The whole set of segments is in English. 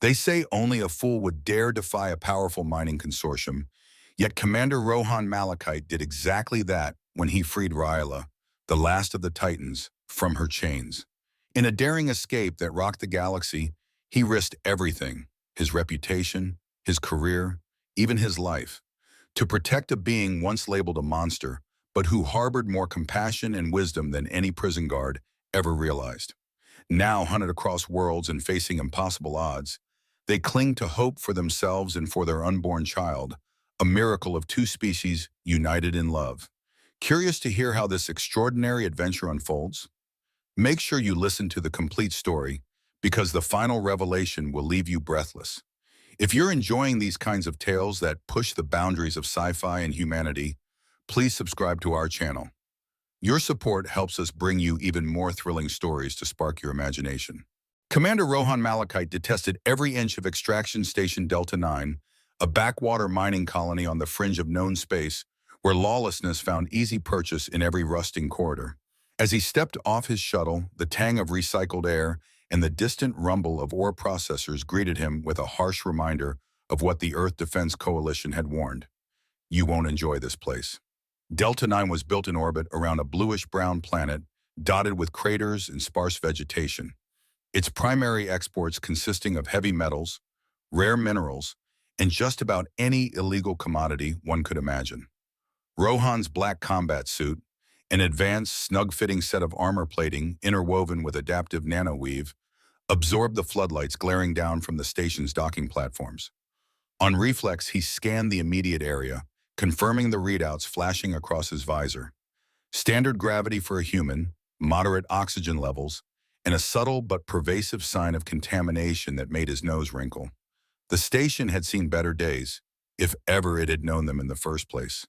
They say only a fool would dare defy a powerful mining consortium, yet Commander Rohan Malachite did exactly that when he freed Ryla, the last of the Titans, from her chains. In a daring escape that rocked the galaxy, he risked everything, his reputation, his career, even his life, to protect a being once labeled a monster, but who harbored more compassion and wisdom than any prison guard ever realized. Now hunted across worlds and facing impossible odds, they cling to hope for themselves and for their unborn child, a miracle of two species united in love. Curious to hear how this extraordinary adventure unfolds? Make sure you listen to the complete story, because the final revelation will leave you breathless. If you're enjoying these kinds of tales that push the boundaries of sci-fi and humanity, please subscribe to our channel. Your support helps us bring you even more thrilling stories to spark your imagination. Commander Rohan Malachite detested every inch of Extraction Station Delta 9, a backwater mining colony on the fringe of known space where lawlessness found easy purchase in every rusting corridor. As he stepped off his shuttle, the tang of recycled air and the distant rumble of ore processors greeted him with a harsh reminder of what the Earth Defense Coalition had warned. You won't enjoy this place. Delta 9 was built in orbit around a bluish-brown planet dotted with craters and sparse vegetation. Its primary exports consisting of heavy metals, rare minerals, and just about any illegal commodity one could imagine. Rohan's black combat suit, an advanced, snug-fitting set of armor plating interwoven with adaptive nanoweave, absorbed the floodlights glaring down from the station's docking platforms. On reflex, he scanned the immediate area, confirming the readouts flashing across his visor. Standard gravity for a human, moderate oxygen levels, and a subtle but pervasive sign of contamination that made his nose wrinkle. The station had seen better days, if ever it had known them in the first place.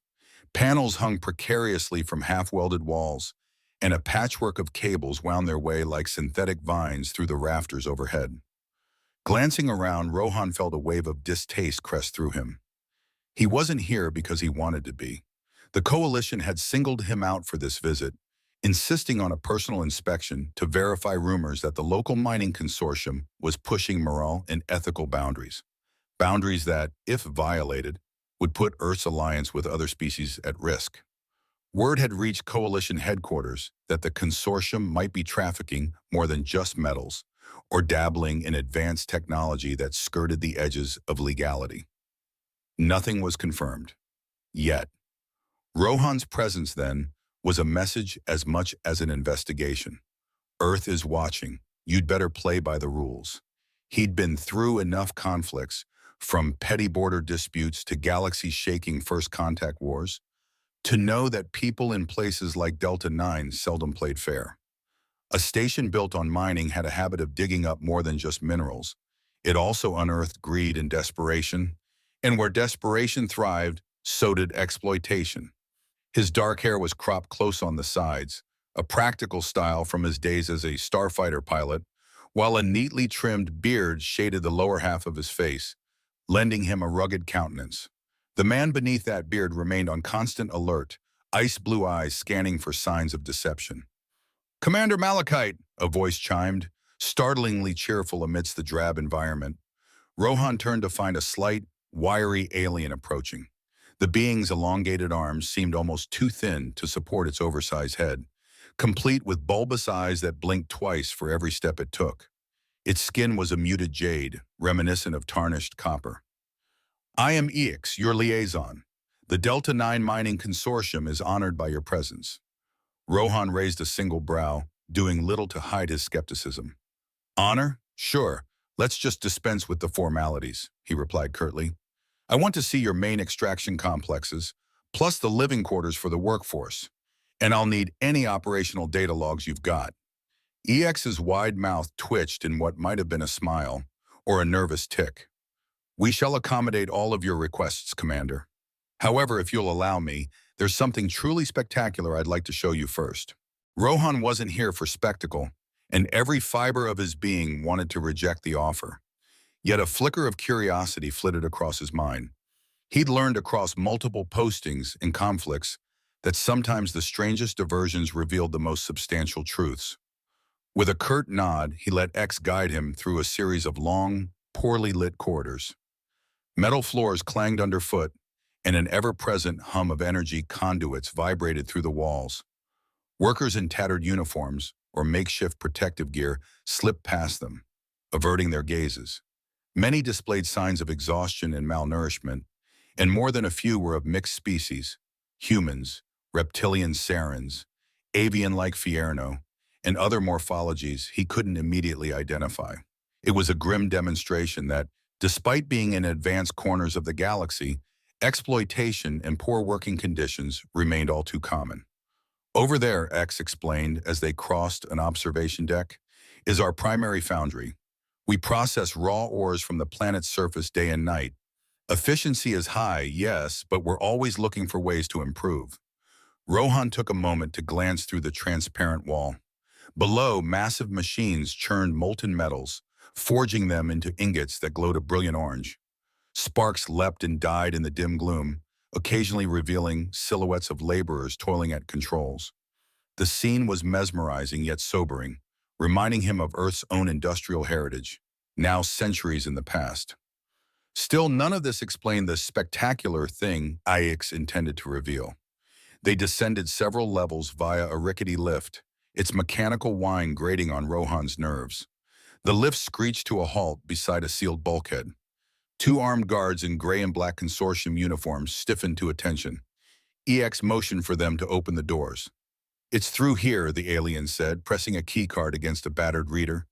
Panels hung precariously from half-welded walls, and a patchwork of cables wound their way like synthetic vines through the rafters overhead. Glancing around, Rohan felt a wave of distaste crest through him. He wasn't here because he wanted to be. The Coalition had singled him out for this visit, insisting on a personal inspection to verify rumors that the local mining consortium was pushing moral and ethical boundaries. Boundaries that, if violated, would put Earth's alliance with other species at risk. Word had reached Coalition headquarters that the consortium might be trafficking more than just metals or dabbling in advanced technology that skirted the edges of legality. Nothing was confirmed. Yet, Rohan's presence then was a message as much as an investigation. Earth is watching. You'd better play by the rules. He'd been through enough conflicts, from petty border disputes to galaxy-shaking first contact wars, to know that people in places like Delta 9 seldom played fair. A station built on mining had a habit of digging up more than just minerals. It also unearthed greed and desperation, and where desperation thrived, so did exploitation. His dark hair was cropped close on the sides, a practical style from his days as a starfighter pilot, while a neatly trimmed beard shaded the lower half of his face, lending him a rugged countenance. The man beneath that beard remained on constant alert, ice-blue eyes scanning for signs of deception. "Commander Malachite," a voice chimed, startlingly cheerful amidst the drab environment. Rohan turned to find a slight, wiry alien approaching. The being's elongated arms seemed almost too thin to support its oversized head, complete with bulbous eyes that blinked twice for every step it took. Its skin was a muted jade, reminiscent of tarnished copper. "I am EX, your liaison. The Delta 9 Mining Consortium is honored by your presence." Rohan raised a single brow, doing little to hide his skepticism. "Honor? Sure. Let's just dispense with the formalities," he replied curtly. "I want to see your main extraction complexes, plus the living quarters for the workforce, and I'll need any operational data logs you've got." EX's wide mouth twitched in what might have been a smile or a nervous tick. "We shall accommodate all of your requests, Commander. However, if you'll allow me, there's something truly spectacular I'd like to show you first." Rohan wasn't here for spectacle, and every fiber of his being wanted to reject the offer. Yet a flicker of curiosity flitted across his mind. He'd learned across multiple postings and conflicts that sometimes the strangest diversions revealed the most substantial truths. With a curt nod, he let X guide him through a series of long, poorly lit corridors. Metal floors clanged underfoot, and an ever-present hum of energy conduits vibrated through the walls. Workers in tattered uniforms or makeshift protective gear slipped past them, averting their gazes. Many displayed signs of exhaustion and malnourishment, and more than a few were of mixed species: humans, reptilian sarens, avian-like Fierno, and other morphologies he couldn't immediately identify. It was a grim demonstration that, despite being in advanced corners of the galaxy, exploitation and poor working conditions remained all too common. Over there, X explained as they crossed an observation deck, is our primary foundry. We process raw ores from the planet's surface day and night. Efficiency is high, yes, but we're always looking for ways to improve. Rohan took a moment to glance through the transparent wall. Below, massive machines churned molten metals, forging them into ingots that glowed a brilliant orange. Sparks leapt and died in the dim gloom, occasionally revealing silhouettes of laborers toiling at controls. The scene was mesmerizing yet sobering, reminding him of Earth's own industrial heritage, now centuries in the past. Still, none of this explained the spectacular thing IX intended to reveal. They descended several levels via a rickety lift, its mechanical whine grating on Rohan's nerves. The lift screeched to a halt beside a sealed bulkhead. Two armed guards in gray and black consortium uniforms stiffened to attention. EX motioned for them to open the doors. "It's through here," the alien said, pressing a keycard against a battered reader.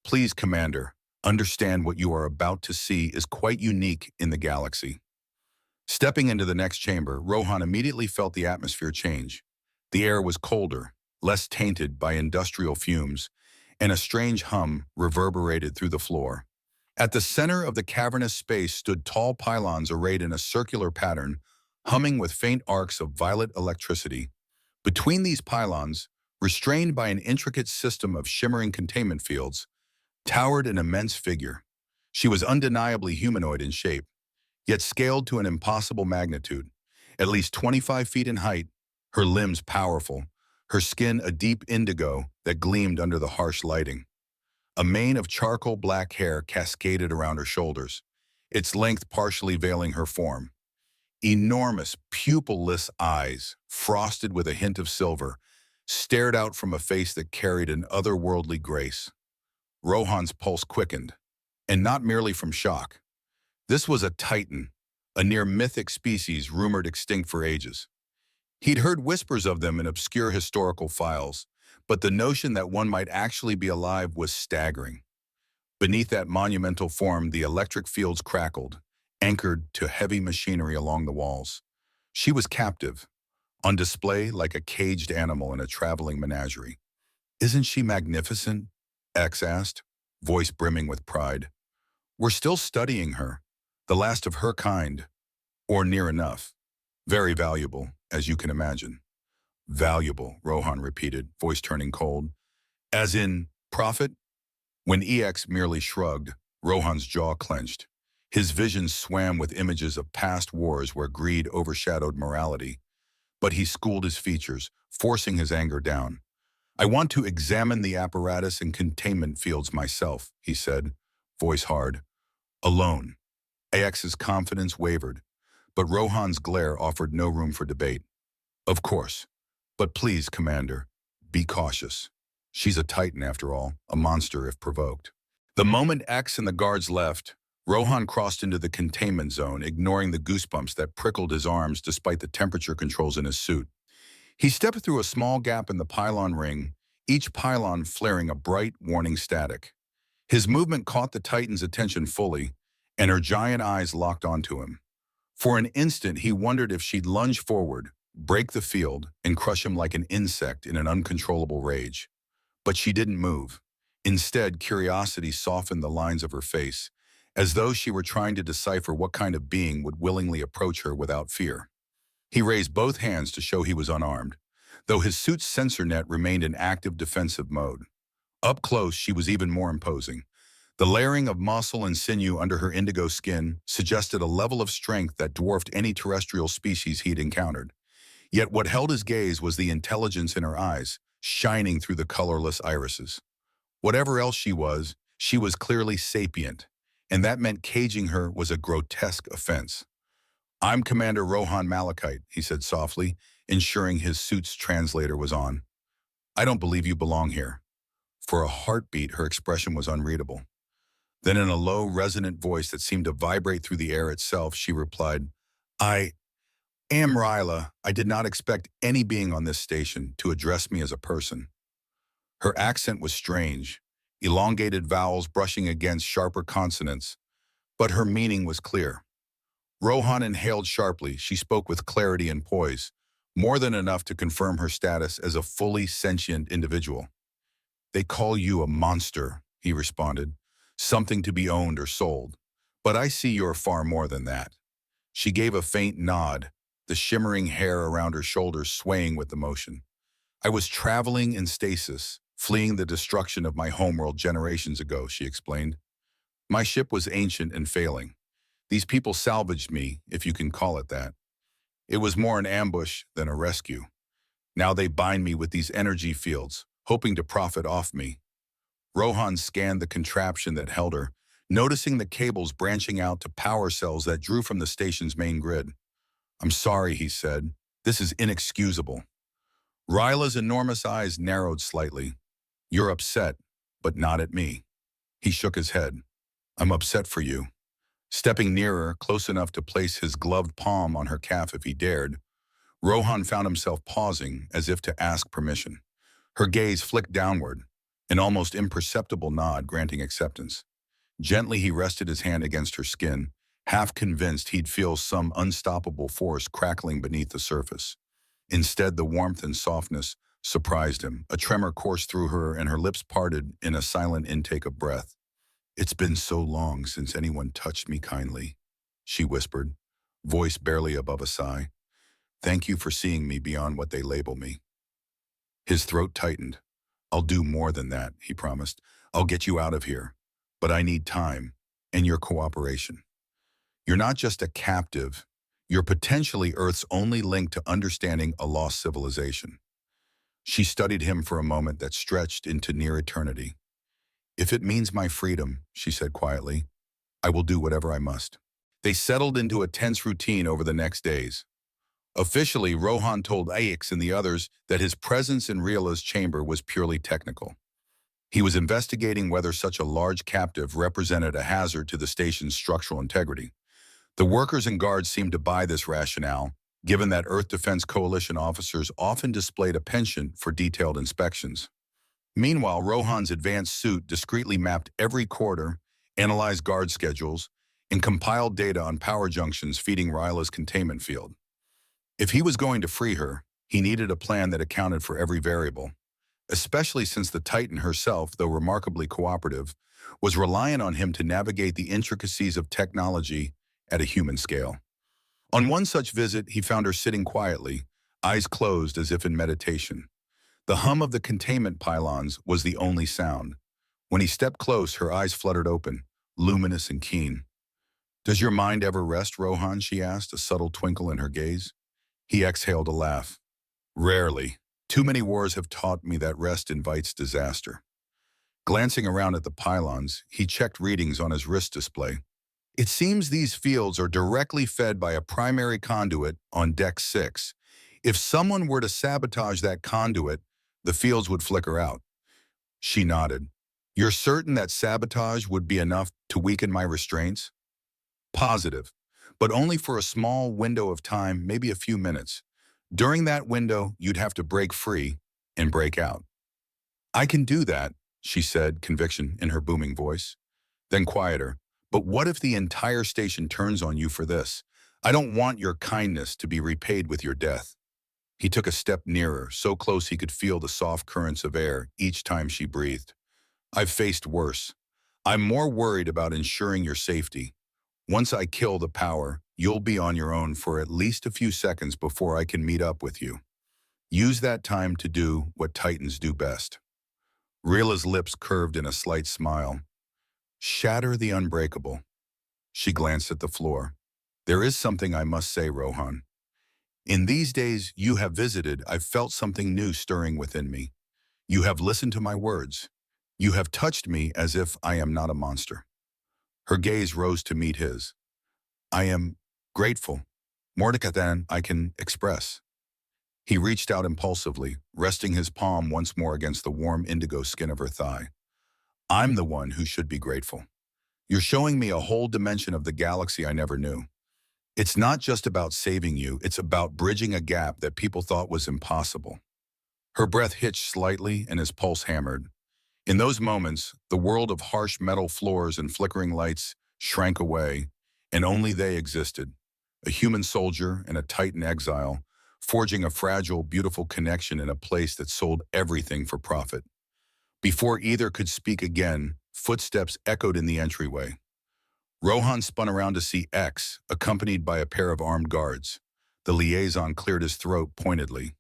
"Please, Commander, understand what you are about to see is quite unique in the galaxy." Stepping into the next chamber, Rohan immediately felt the atmosphere change. The air was colder, less tainted by industrial fumes, and a strange hum reverberated through the floor. At the center of the cavernous space stood tall pylons arrayed in a circular pattern, humming with faint arcs of violet electricity. Between these pylons, restrained by an intricate system of shimmering containment fields, towered an immense figure. She was undeniably humanoid in shape, yet scaled to an impossible magnitude. At least 25 feet in height, her limbs powerful, her skin a deep indigo that gleamed under the harsh lighting. A mane of charcoal black hair cascaded around her shoulders, its length partially veiling her form. Enormous, pupil-less eyes, frosted with a hint of silver, stared out from a face that carried an otherworldly grace. Rohan's pulse quickened, and not merely from shock. This was a titan, a near-mythic species rumored extinct for ages. He'd heard whispers of them in obscure historical files, but the notion that one might actually be alive was staggering. Beneath that monumental form, the electric fields crackled, anchored to heavy machinery along the walls. She was captive, on display like a caged animal in a traveling menagerie. "Isn't she magnificent?" X asked, voice brimming with pride. "We're still studying her, the last of her kind, or near enough. Very valuable, as you can imagine." "Valuable," Rohan repeated, voice turning cold. "As in, profit?" When EX merely shrugged, Rohan's jaw clenched. His vision swam with images of past wars where greed overshadowed morality. But he schooled his features, forcing his anger down. "I want to examine the apparatus and containment fields myself," he said, voice hard. "Alone." AX's confidence wavered, but Rohan's glare offered no room for debate. "Of course. But please, Commander, be cautious. She's a titan after all, a monster if provoked." The moment X and the guards left, Rohan crossed into the containment zone, ignoring the goosebumps that prickled his arms despite the temperature controls in his suit. He stepped through a small gap in the pylon ring, each pylon flaring a bright, warning static. His movement caught the Titan's attention fully, and her giant eyes locked onto him. For an instant, he wondered if she'd lunge forward, break the field, and crush him like an insect in an uncontrollable rage. But she didn't move. Instead, curiosity softened the lines of her face, as though she were trying to decipher what kind of being would willingly approach her without fear. He raised both hands to show he was unarmed, though his suit's sensor net remained in active defensive mode. Up close, she was even more imposing. The layering of muscle and sinew under her indigo skin suggested a level of strength that dwarfed any terrestrial species he'd encountered. Yet what held his gaze was the intelligence in her eyes, shining through the colorless irises. Whatever else she was clearly sapient, and that meant caging her was a grotesque offense. "I'm Commander Rohan Malachite," he said softly, ensuring his suit's translator was on. "I don't believe you belong here." For a heartbeat, her expression was unreadable. Then in a low, resonant voice that seemed to vibrate through the air itself, she replied, "I am Ryla. I did not expect any being on this station to address me as a person." Her accent was strange, elongated vowels brushing against sharper consonants, but her meaning was clear. Rohan inhaled sharply. She spoke with clarity and poise, more than enough to confirm her status as a fully sentient individual. "They call you a monster," he responded, "something to be owned or sold. But I see you're far more than that." She gave a faint nod, the shimmering hair around her shoulders swaying with emotion. "I was traveling in stasis, fleeing the destruction of my homeworld generations ago," she explained. "My ship was ancient and failing. These people salvaged me, if you can call it that. It was more an ambush than a rescue. Now they bind me with these energy fields, hoping to profit off me." Rohan scanned the contraption that held her, noticing the cables branching out to power cells that drew from the station's main grid. "I'm sorry," he said. "This is inexcusable." Ryla's enormous eyes narrowed slightly. "You're upset, but not at me." He shook his head. "I'm upset for you." Stepping nearer, close enough to place his gloved palm on her calf if he dared, Rohan found himself pausing as if to ask permission. Her gaze flicked downward, an almost imperceptible nod granting acceptance. Gently he rested his hand against her skin, half convinced he'd feel some unstoppable force crackling beneath the surface. Instead, the warmth and softness surprised him. A tremor coursed through her and her lips parted in a silent intake of breath. "It's been so long since anyone touched me kindly," she whispered, voice barely above a sigh. "Thank you for seeing me beyond what they label me." His throat tightened. "I'll do more than that," he promised. "I'll get you out of here. But I need time and your cooperation. You're not just a captive. You're potentially Earth's only link to understanding a lost civilization." She studied him for a moment that stretched into near eternity. "If it means my freedom," she said quietly, "I will do whatever I must." They settled into a tense routine over the next days. Officially, Rohan told Aix and the others that his presence in Riela's chamber was purely technical. He was investigating whether such a large captive represented a hazard to the station's structural integrity. The workers and guards seemed to buy this rationale, given that Earth Defense Coalition officers often displayed a penchant for detailed inspections. Meanwhile, Rohan's advanced suit discreetly mapped every corridor, analyzed guard schedules, and compiled data on power junctions feeding Ryla's containment field. If he was going to free her, he needed a plan that accounted for every variable, especially since the Titan herself, though remarkably cooperative, was reliant on him to navigate the intricacies of technology at a human scale. On one such visit, he found her sitting quietly, eyes closed as if in meditation. The hum of the containment pylons was the only sound. When he stepped close, her eyes fluttered open, luminous and keen. "Does your mind ever rest, Rohan?" she asked, a subtle twinkle in her gaze. He exhaled a laugh. "Rarely. Too many wars have taught me that rest invites disaster." Glancing around at the pylons, he checked readings on his wrist display. "It seems these fields are directly fed by a primary conduit on Deck 6. If someone were to sabotage that conduit, the fields would flicker out." She nodded. "You're certain that sabotage would be enough to weaken my restraints?" "Positive, but only for a small window of time, maybe a few minutes. During that window, you'd have to break free and break out." "I can do that," she said, conviction in her booming voice. Then quieter, "But what if the entire station turns on you for this? I don't want your kindness to be repaid with your death." He took a step nearer, so close he could feel the soft currents of air each time she breathed. "I've faced worse. I'm more worried about ensuring your safety. Once I kill the power, you'll be on your own for at least a few seconds before I can meet up with you. Use that time to do what Titans do best." Riela's lips curved in a slight smile. "Shatter the unbreakable." She glanced at the floor. "There is something I must say, Rohan. In these days you have visited, I've felt something new stirring within me. You have listened to my words. You have touched me as if I am not a monster." Her gaze rose to meet his. I am grateful, more than I can express. He reached out impulsively, resting his palm once more against the warm indigo skin of her thigh. I'm the one who should be grateful. You're showing me a whole dimension of the galaxy I never knew. It's not just about saving you, it's about bridging a gap that people thought was impossible. Her breath hitched slightly and his pulse hammered. In those moments, the world of harsh metal floors and flickering lights shrank away, and only they existed. A human soldier and a Titan exile, forging a fragile, beautiful connection in a place that sold everything for profit. Before either could speak again, footsteps echoed in the entryway. Rohan spun around to see X, accompanied by a pair of armed guards. The liaison cleared his throat pointedly.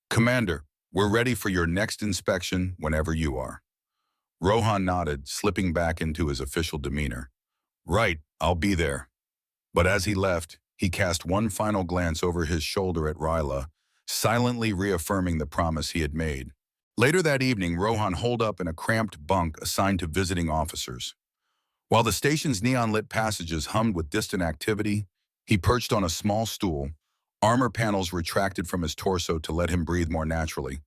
Commander, we're ready for your next inspection whenever you are. Rohan nodded, slipping back into his official demeanor. Right, I'll be there. But as he left, he cast one final glance over his shoulder at Ryla, silently reaffirming the promise he had made. Later that evening, Rohan holed up in a cramped bunk assigned to visiting officers. While the station's neon-lit passages hummed with distant activity, he perched on a small stool, armor panels retracted from his torso to let him breathe more naturally.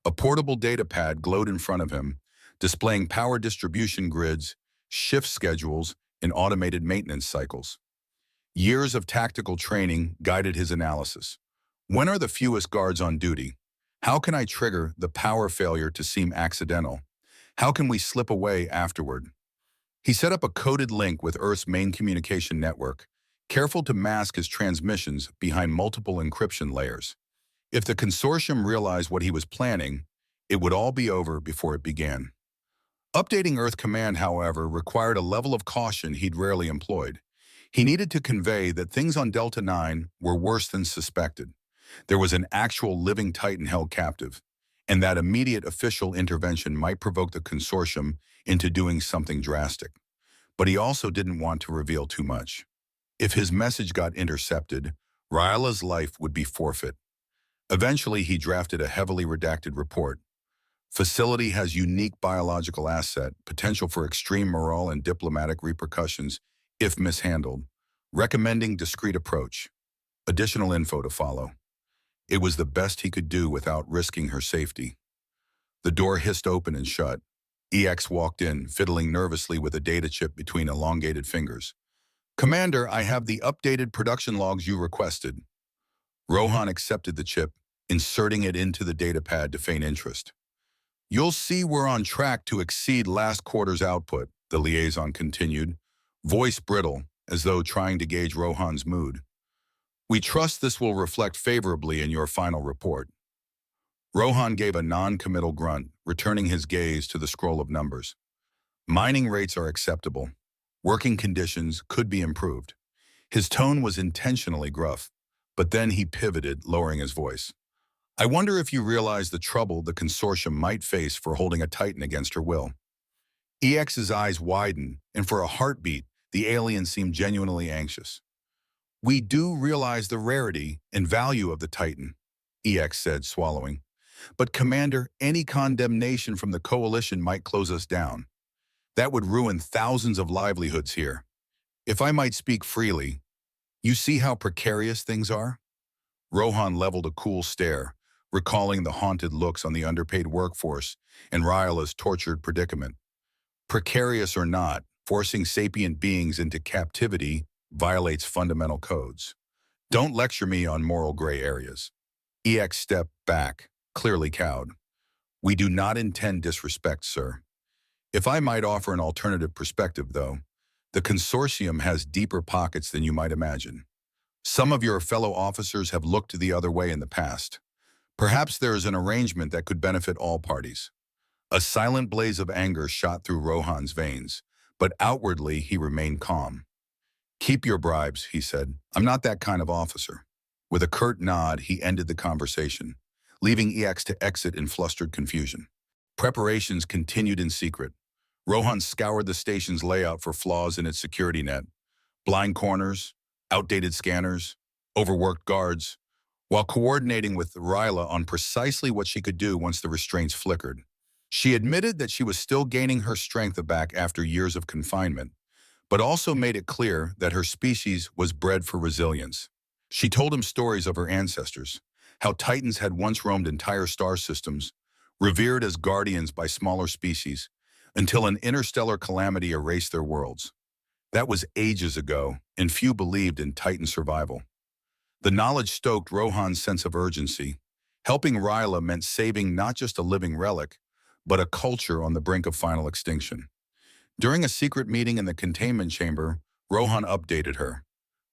A portable data pad glowed in front of him, displaying power distribution grids, shift schedules, and automated maintenance cycles. Years of tactical training guided his analysis. When are the fewest guards on duty? How can I trigger the power failure to seem accidental? How can we slip away afterward? He set up a coded link with Earth's main communication network, careful to mask his transmissions behind multiple encryption layers. If the consortium realized what he was planning, it would all be over before it began. Updating Earth Command, however, required a level of caution he'd rarely employed. He needed to convey that things on Delta 9 were worse than suspected. There was an actual living Titan held captive, and that immediate official intervention might provoke the consortium into doing something drastic. But he also didn't want to reveal too much. If his message got intercepted, Ryla's life would be forfeit. Eventually, he drafted a heavily redacted report. Facility has unique biological asset, potential for extreme moral and diplomatic repercussions if mishandled, recommending discreet approach. Additional info to follow. It was the best he could do without risking her safety. The door hissed open and shut. EX walked in, fiddling nervously with a data chip between elongated fingers. Commander, I have the updated production logs you requested. Rohan accepted the chip, inserting it into the data pad to feign interest. You'll see we're on track to exceed last quarter's output, the liaison continued, voice brittle, as though trying to gauge Rohan's mood. We trust this will reflect favorably in your final report. Rohan gave a non-committal grunt, returning his gaze to the scroll of numbers. Mining rates are acceptable. Working conditions could be improved. His tone was intentionally gruff, but then he pivoted, lowering his voice. I wonder if you realize the trouble the consortium might face for holding a Titan against her will. EX's eyes widened, and for a heartbeat, the alien seemed genuinely anxious. We do realize the rarity and value of the Titan, EX said, swallowing. But Commander, any condemnation from the Coalition might close us down. That would ruin thousands of livelihoods here. If I might speak freely, you see how precarious things are? Rohan leveled a cool stare, recalling the haunted looks on the underpaid workforce and Ryla's tortured predicament. Precarious or not, forcing sapient beings into captivity violates fundamental codes. Don't lecture me on moral gray areas. EX stepped back, clearly cowed. We do not intend disrespect, sir. If I might offer an alternative perspective, though, the consortium has deeper pockets than you might imagine. Some of your fellow officers have looked the other way in the past. Perhaps there is an arrangement that could benefit all parties. A silent blaze of anger shot through Rohan's veins, but outwardly he remained calm. Keep your bribes, he said. I'm not that kind of officer. With a curt nod, he ended the conversation, leaving EX to exit in flustered confusion. Preparations continued in secret. Rohan scoured the station's layout for flaws in its security net. Blind corners, outdated scanners, overworked guards, while coordinating with Ryla on precisely what she could do once the restraints flickered. She admitted that she was still gaining her strength back after years of confinement, but also made it clear that her species was bred for resilience. She told him stories of her ancestors, how Titans had once roamed entire star systems, revered as guardians by smaller species, until an interstellar calamity erased their worlds. That was ages ago, and few believed in Titan survival. The knowledge stoked Rohan's sense of urgency. Helping Ryla meant saving not just a living relic, but a culture on the brink of final extinction. During a secret meeting in the containment chamber, Rohan updated her.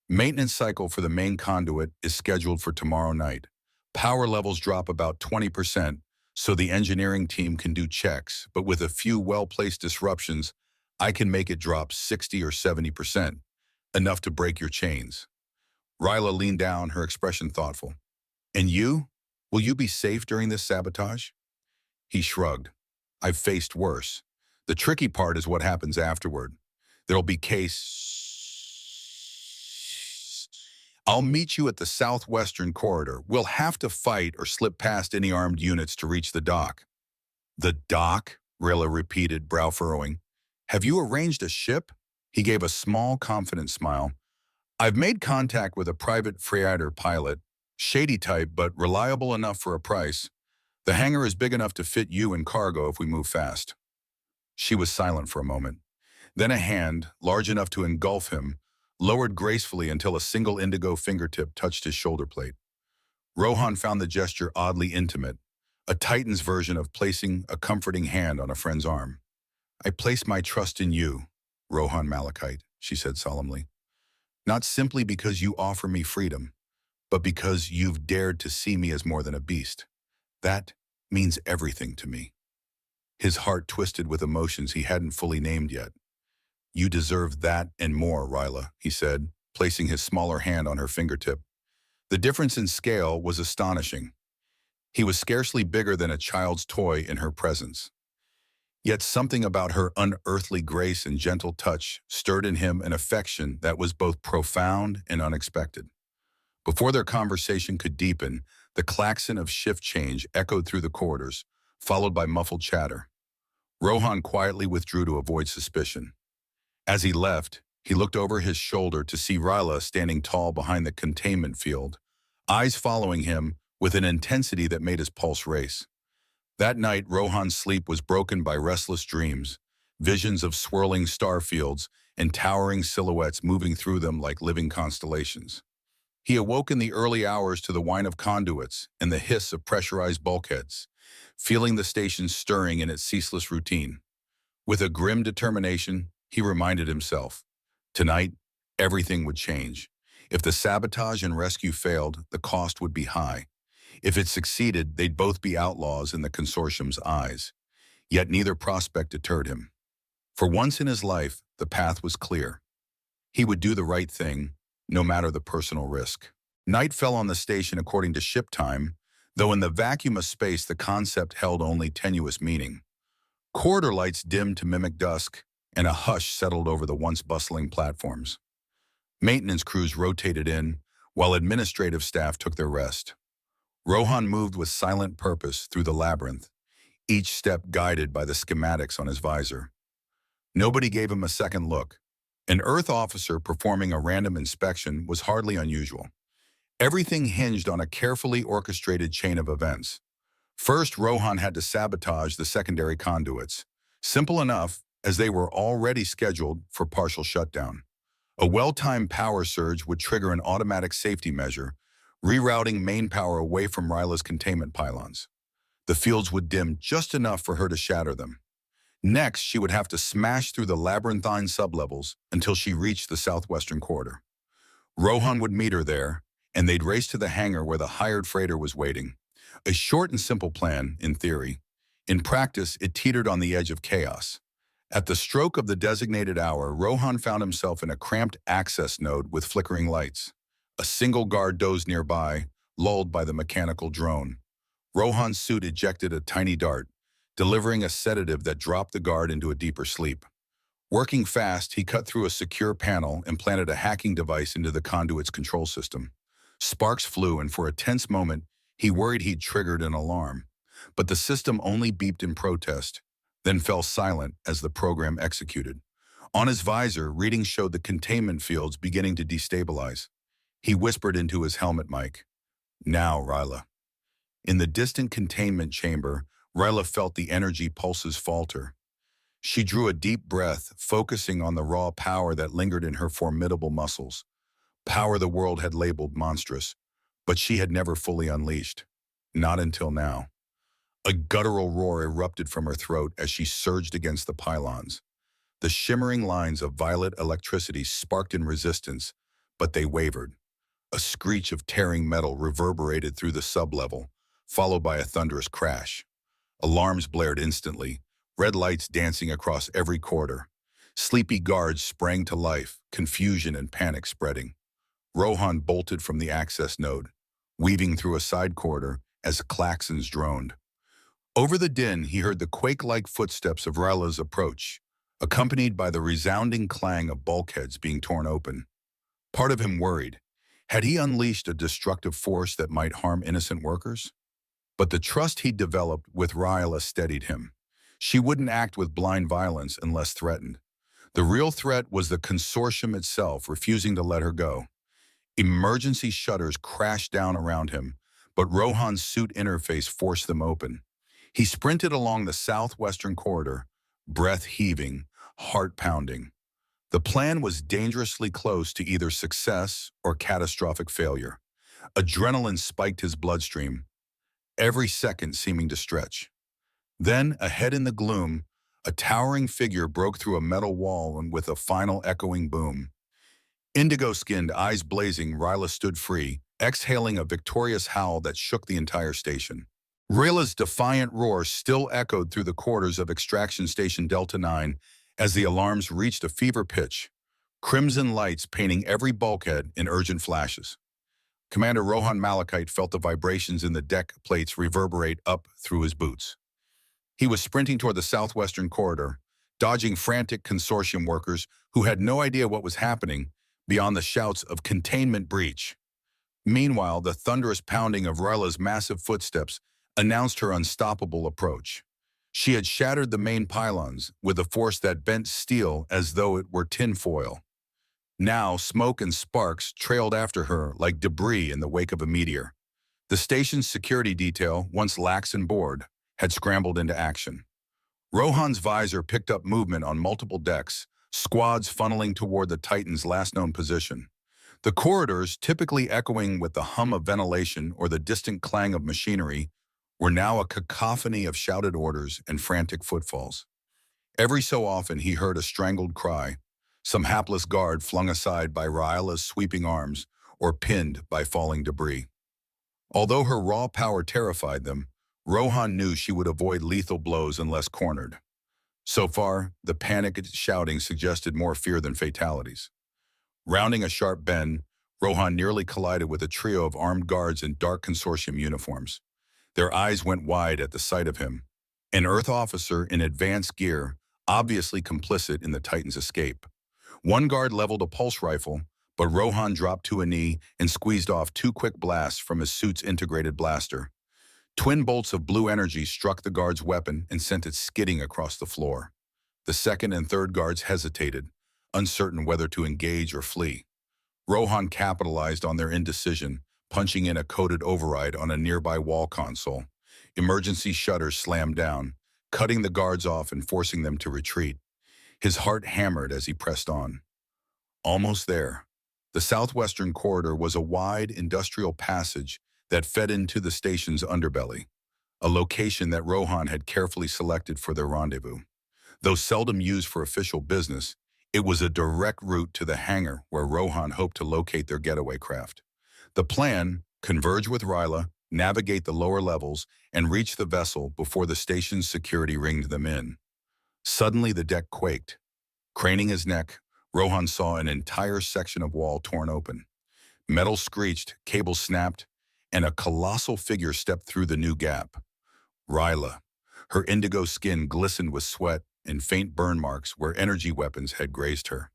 Maintenance cycle for the main conduit is scheduled for tomorrow night. Power levels drop about 20%, so the engineering team can do checks, but with a few well-placed disruptions, I can make it drop 60 or 70%, enough to break your chains. Ryla leaned down, her expression thoughtful. And you? Will you be safe during this sabotage? He shrugged. I've faced worse. The tricky part is what happens afterward. There'll be case. I'll meet you at the southwestern corridor. We'll have to fight or slip past any armed units to reach the dock. The dock? Rilla repeated, brow furrowing. Have you arranged a ship? He gave a small, confident smile. I've made contact with a private freighter pilot, shady type but reliable enough for a price. The hangar is big enough to fit you and cargo if we move fast. She was silent for a moment. Then a hand, large enough to engulf him, lowered gracefully until a single indigo fingertip touched his shoulder plate. Rohan found the gesture oddly intimate, a Titan's version of placing a comforting hand on a friend's arm. I place my trust in you, Rohan Malachite, she said solemnly. Not simply because you offer me freedom, but because you've dared to see me as more than a beast. That means everything to me. His heart twisted with emotions he hadn't fully named yet. You deserve that and more, Ryla, he said, placing his smaller hand on her fingertip. The difference in scale was astonishing. He was scarcely bigger than a child's toy in her presence. Yet something about her unearthly grace and gentle touch stirred in him an affection that was both profound and unexpected. Before their conversation could deepen, the klaxon of shift change echoed through the corridors, followed by muffled chatter. Rohan quietly withdrew to avoid suspicion. As he left, he looked over his shoulder to see Ryla standing tall behind the containment field, eyes following him with an intensity that made his pulse race. That night, Rohan's sleep was broken by restless dreams, visions of swirling star fields and towering silhouettes moving through them like living constellations. He awoke in the early hours to the whine of conduits and the hiss of pressurized bulkheads, feeling the station stirring in its ceaseless routine. With a grim determination, he reminded himself, tonight, everything would change. If the sabotage and rescue failed, the cost would be high. If it succeeded, they'd both be outlaws in the consortium's eyes. Yet neither prospect deterred him. For once in his life, the path was clear. He would do the right thing, no matter the personal risk. Night fell on the station according to ship time, though in the vacuum of space the concept held only tenuous meaning. Corridor lights dimmed to mimic dusk, and a hush settled over the once bustling platforms. Maintenance crews rotated in, while administrative staff took their rest. Rohan moved with silent purpose through the labyrinth, each step guided by the schematics on his visor. Nobody gave him a second look. An Earth officer performing a random inspection was hardly unusual. Everything hinged on a carefully orchestrated chain of events. First, Rohan had to sabotage the secondary conduits. Simple enough, as they were already scheduled for partial shutdown. A well-timed power surge would trigger an automatic safety measure, rerouting main power away from Ryla's containment pylons. The fields would dim just enough for her to shatter them. Next, she would have to smash through the labyrinthine sublevels until she reached the southwestern corridor. Rohan would meet her there, and they'd race to the hangar where the hired freighter was waiting. A short and simple plan, in theory. In practice, it teetered on the edge of chaos. At the stroke of the designated hour, Rohan found himself in a cramped access node with flickering lights. A single guard dozed nearby, lulled by the mechanical drone. Rohan's suit ejected a tiny dart, delivering a sedative that dropped the guard into a deeper sleep. Working fast, he cut through a secure panel and planted a hacking device into the conduit's control system. Sparks flew, and for a tense moment, he worried he'd triggered an alarm. But the system only beeped in protest, then fell silent as the program executed. On his visor, readings showed the containment fields beginning to destabilize. He whispered into his helmet mic, "Now, Ryla." In the distant containment chamber, Ryla felt the energy pulses falter. She drew a deep breath, focusing on the raw power that lingered in her formidable muscles. Power the world had labeled monstrous, but she had never fully unleashed. Not until now. A guttural roar erupted from her throat as she surged against the pylons. The shimmering lines of violet electricity sparked in resistance, but they wavered. A screech of tearing metal reverberated through the sublevel, followed by a thunderous crash. Alarms blared instantly, red lights dancing across every corridor. Sleepy guards sprang to life, confusion and panic spreading. Rohan bolted from the access node, weaving through a side corridor as klaxons droned. Over the din, he heard the quake-like footsteps of Ryla's approach, accompanied by the resounding clang of bulkheads being torn open. Part of him worried. Had he unleashed a destructive force that might harm innocent workers? But the trust he'd developed with Ryla steadied him. She wouldn't act with blind violence unless threatened. The real threat was the consortium itself, refusing to let her go. Emergency shutters crashed down around him, but Rohan's suit interface forced them open. He sprinted along the southwestern corridor, breath heaving, heart pounding. The plan was dangerously close to either success or catastrophic failure. Adrenaline spiked his bloodstream, every second seeming to stretch. Then, ahead in the gloom, a towering figure broke through a metal wall and with a final echoing boom. Indigo-skinned, eyes blazing, Ryla stood free, exhaling a victorious howl that shook the entire station. Ryla's defiant roar still echoed through the corridors of Extraction Station Delta 9 as the alarms reached a fever pitch, crimson lights painting every bulkhead in urgent flashes. Commander Rohan Malachite felt the vibrations in the deck plates reverberate up through his boots. He was sprinting toward the southwestern corridor, dodging frantic consortium workers who had no idea what was happening beyond the shouts of containment breach. Meanwhile, the thunderous pounding of Ryla's massive footsteps announced her unstoppable approach. She had shattered the main pylons with a force that bent steel as though it were tinfoil. Now, smoke and sparks trailed after her like debris in the wake of a meteor. The station's security detail, once lax and bored, had scrambled into action. Rohan's visor picked up movement on multiple decks, squads funneling toward the Titan's last known position. The corridors, typically echoing with the hum of ventilation or the distant clang of machinery, were now a cacophony of shouted orders and frantic footfalls. Every so often he heard a strangled cry, some hapless guard flung aside by Ryla's sweeping arms or pinned by falling debris. Although her raw power terrified them, Rohan knew she would avoid lethal blows unless cornered. So far, the panicked shouting suggested more fear than fatalities. Rounding a sharp bend, Rohan nearly collided with a trio of armed guards in dark consortium uniforms. Their eyes went wide at the sight of him, an Earth officer in advanced gear, obviously complicit in the Titan's escape. One guard leveled a pulse rifle, but Rohan dropped to a knee and squeezed off 2 quick blasts from his suit's integrated blaster. Twin bolts of blue energy struck the guard's weapon and sent it skidding across the floor. The second and third guards hesitated, uncertain whether to engage or flee. Rohan capitalized on their indecision, punching in a coded override on a nearby wall console. Emergency shutters slammed down, cutting the guards off and forcing them to retreat. His heart hammered as he pressed on. Almost there. The southwestern corridor was a wide industrial passage that fed into the station's underbelly, a location that Rohan had carefully selected for their rendezvous. Though seldom used for official business, it was a direct route to the hangar where Rohan hoped to locate their getaway craft. The plan, converge with Ryla, navigate the lower levels, and reach the vessel before the station's security ringed them in. Suddenly the deck quaked. Craning his neck, Rohan saw an entire section of wall torn open. Metal screeched, cables snapped, and a colossal figure stepped through the new gap. Ryla. Her indigo skin glistened with sweat and faint burn marks where energy weapons had grazed her.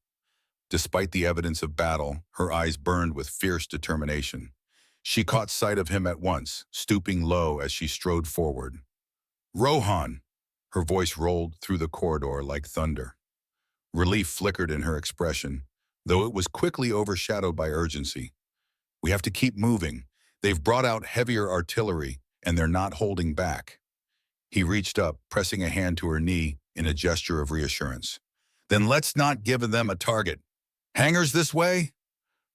Despite the evidence of battle, her eyes burned with fierce determination. She caught sight of him at once, stooping low as she strode forward. "Rohan!" Her voice rolled through the corridor like thunder. Relief flickered in her expression, though it was quickly overshadowed by urgency. We have to keep moving. They've brought out heavier artillery, and they're not holding back. He reached up, pressing a hand to her knee in a gesture of reassurance. Then let's not give them a target. Hangars this way?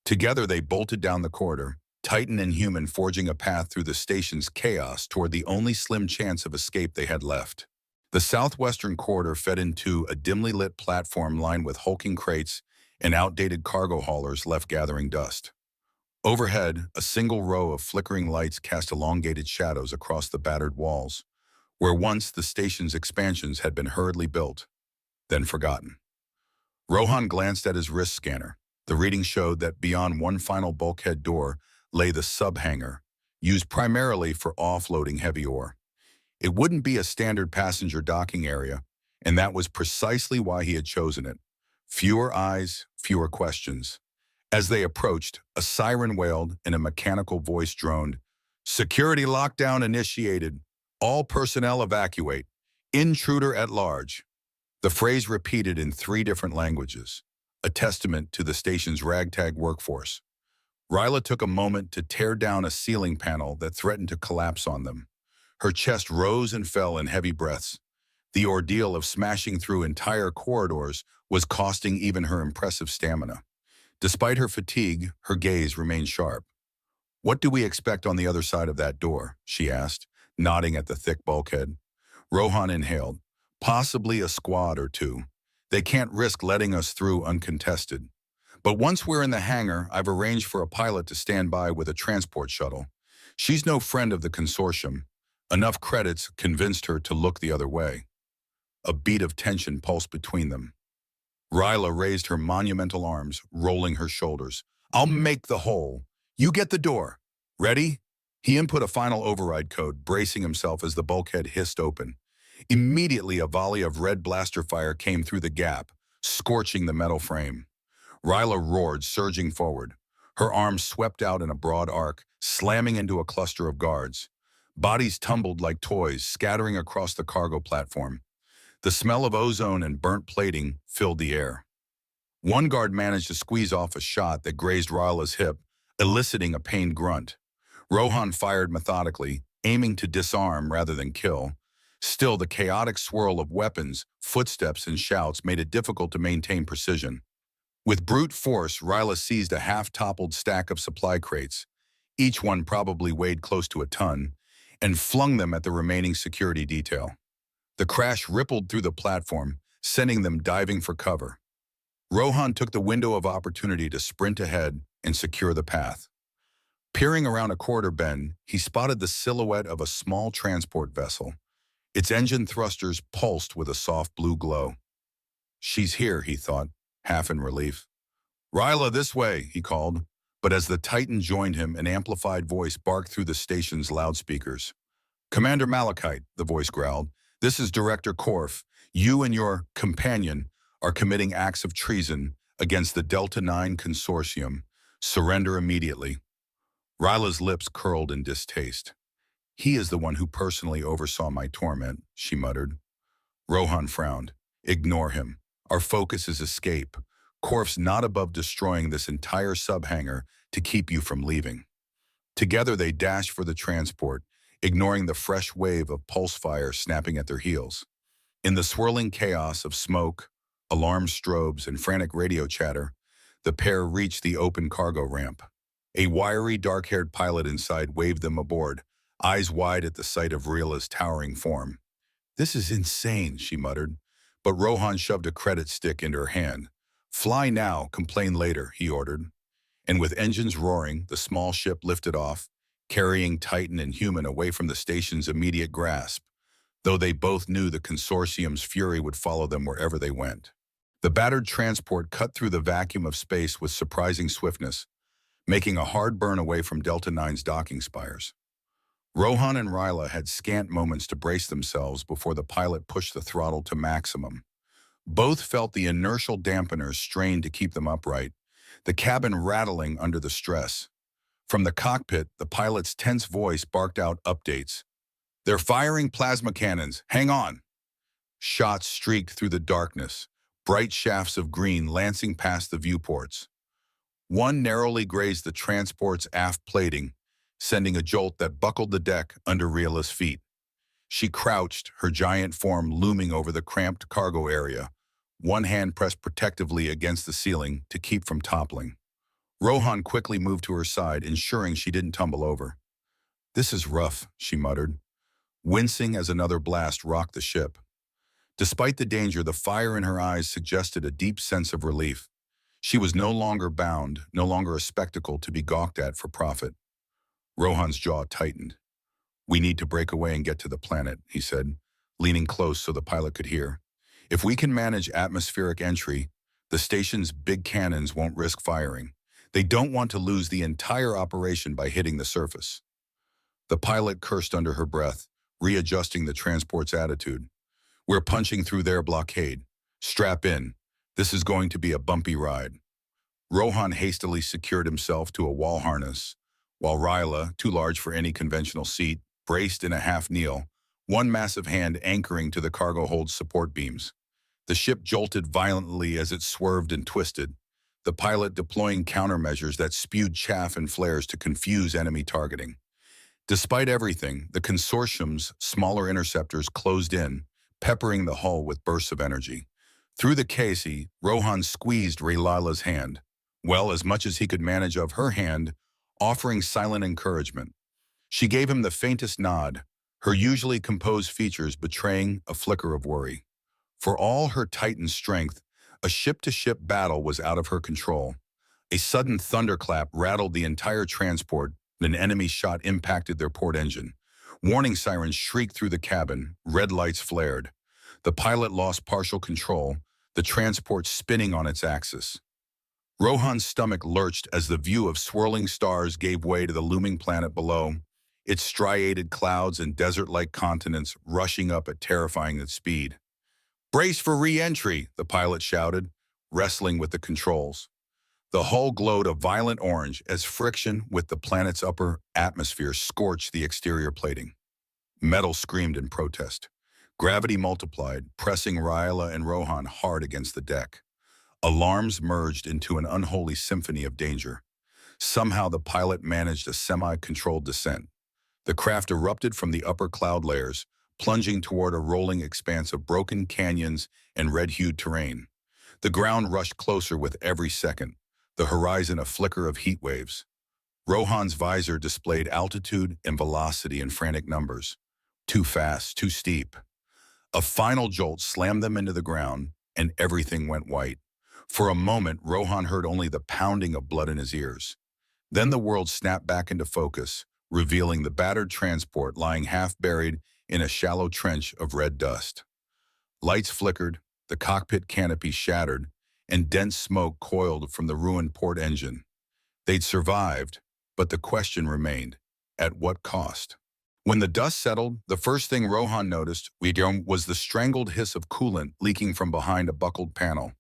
Together they bolted down the corridor, Titan and human forging a path through the station's chaos toward the only slim chance of escape they had left. The southwestern corridor fed into a dimly lit platform lined with hulking crates and outdated cargo haulers left gathering dust. Overhead, a single row of flickering lights cast elongated shadows across the battered walls, where once the station's expansions had been hurriedly built, then forgotten. Rohan glanced at his wrist scanner. The reading showed that beyond one final bulkhead door lay the sub-hangar, used primarily for offloading heavy ore. It wouldn't be a standard passenger docking area, and that was precisely why he had chosen it. Fewer eyes, fewer questions. As they approached, a siren wailed and a mechanical voice droned. Security lockdown initiated. All personnel evacuate. Intruder at large. The phrase repeated in 3 different languages, a testament to the station's ragtag workforce. Ryla took a moment to tear down a ceiling panel that threatened to collapse on them. Her chest rose and fell in heavy breaths. The ordeal of smashing through entire corridors was costing even her impressive stamina. Despite her fatigue, her gaze remained sharp. "What do we expect on the other side of that door?" she asked, nodding at the thick bulkhead. Rohan inhaled. "Possibly a squad or 2. They can't risk letting us through uncontested. But once we're in the hangar, I've arranged for a pilot to stand by with a transport shuttle. She's no friend of the consortium. Enough credits convinced her to look the other way." A beat of tension pulsed between them. Ryla raised her monumental arms, rolling her shoulders. "I'll make the hole. You get the door. Ready?" He input a final override code, bracing himself as the bulkhead hissed open. Immediately, a volley of red blaster fire came through the gap, scorching the metal frame. Ryla roared, surging forward. Her arms swept out in a broad arc, slamming into a cluster of guards. Bodies tumbled like toys, scattering across the cargo platform. The smell of ozone and burnt plating filled the air. One guard managed to squeeze off a shot that grazed Ryla's hip, eliciting a pained grunt. Rohan fired methodically, aiming to disarm rather than kill. Still, the chaotic swirl of weapons, footsteps, and shouts made it difficult to maintain precision. With brute force, Ryla seized a half-toppled stack of supply crates, each one probably weighed close to a ton, and flung them at the remaining security detail. The crash rippled through the platform, sending them diving for cover. Rohan took the window of opportunity to sprint ahead and secure the path. Peering around a corridor bend, he spotted the silhouette of a small transport vessel. Its engine thrusters pulsed with a soft blue glow. "She's here," he thought, half in relief. "Ryla, this way," he called. But as the Titan joined him, an amplified voice barked through the station's loudspeakers. "Commander Malachite," the voice growled, "this is Director Korf. You and your companion are committing acts of treason against the Delta 9 Consortium. Surrender immediately." Ryla's lips curled in distaste. "He is the one who personally oversaw my torment," she muttered. Rohan frowned. "Ignore him. Our focus is escape. Korf's not above destroying this entire sub-hangar to keep you from leaving." Together they dashed for the transport, ignoring the fresh wave of pulse fire snapping at their heels. In the swirling chaos of smoke, alarm strobes, and frantic radio chatter, the pair reached the open cargo ramp. A wiry, dark-haired pilot inside waved them aboard, eyes wide at the sight of Ryla's towering form. "This is insane," she muttered, but Rohan shoved a credit stick into her hand. "Fly now, complain later," he ordered. And with engines roaring, the small ship lifted off, carrying Titan and human away from the station's immediate grasp, though they both knew the consortium's fury would follow them wherever they went. The battered transport cut through the vacuum of space with surprising swiftness, making a hard burn away from Delta 9's docking spires. Rohan and Ryla had scant moments to brace themselves before the pilot pushed the throttle to maximum. Both felt the inertial dampeners strain to keep them upright, the cabin rattling under the stress. From the cockpit, the pilot's tense voice barked out updates. "They're firing plasma cannons. Hang on." Shots streaked through the darkness, bright shafts of green lancing past the viewports. One narrowly grazed the transport's aft plating, sending a jolt that buckled the deck under Riela's feet. She crouched, her giant form looming over the cramped cargo area, one hand pressed protectively against the ceiling to keep from toppling. Rohan quickly moved to her side, ensuring she didn't tumble over. "This is rough," she muttered, wincing as another blast rocked the ship. Despite the danger, the fire in her eyes suggested a deep sense of relief. She was no longer bound, no longer a spectacle to be gawked at for profit. Rohan's jaw tightened. "We need to break away and get to the planet," he said, leaning close so the pilot could hear. "If we can manage atmospheric entry, the station's big cannons won't risk firing. They don't want to lose the entire operation by hitting the surface." The pilot cursed under her breath, readjusting the transport's attitude. "We're punching through their blockade. Strap in. This is going to be a bumpy ride." Rohan hastily secured himself to a wall harness, while Ryla, too large for any conventional seat, braced in a half-kneel, one massive hand anchoring to the cargo hold's support beams. The ship jolted violently as it swerved and twisted, the pilot deploying countermeasures that spewed chaff and flares to confuse enemy targeting. Despite everything, the consortium's smaller interceptors closed in, peppering the hull with bursts of energy. Through the casey, Rohan squeezed Raylila's hand, well, as much as he could manage of her hand, offering silent encouragement. She gave him the faintest nod, her usually composed features betraying a flicker of worry. For all her Titan strength, a ship-to-ship battle was out of her control. A sudden thunderclap rattled the entire transport, and an enemy shot impacted their port engine. Warning sirens shrieked through the cabin, red lights flared. The pilot lost partial control, the transport spinning on its axis. Rohan's stomach lurched as the view of swirling stars gave way to the looming planet below, its striated clouds and desert-like continents rushing up at terrifying speed. "Brace for re-entry," the pilot shouted, wrestling with the controls. The hull glowed a violent orange as friction with the planet's upper atmosphere scorched the exterior plating. Metal screamed in protest. Gravity multiplied, pressing Ryla and Rohan hard against the deck. Alarms merged into an unholy symphony of danger. Somehow the pilot managed a semi-controlled descent. The craft erupted from the upper cloud layers, plunging toward a rolling expanse of broken canyons and red-hued terrain. The ground rushed closer with every second, the horizon a flicker of heat waves. Rohan's visor displayed altitude and velocity in frantic numbers. Too fast, too steep. A final jolt slammed them into the ground, and everything went white. For a moment, Rohan heard only the pounding of blood in his ears. Then the world snapped back into focus, revealing the battered transport lying half-buried in a shallow trench of red dust. Lights flickered, the cockpit canopy shattered, and dense smoke coiled from the ruined port engine. They'd survived, but the question remained, at what cost? When the dust settled, the first thing Rohan noticed was the strangled hiss of coolant leaking from behind a buckled panel.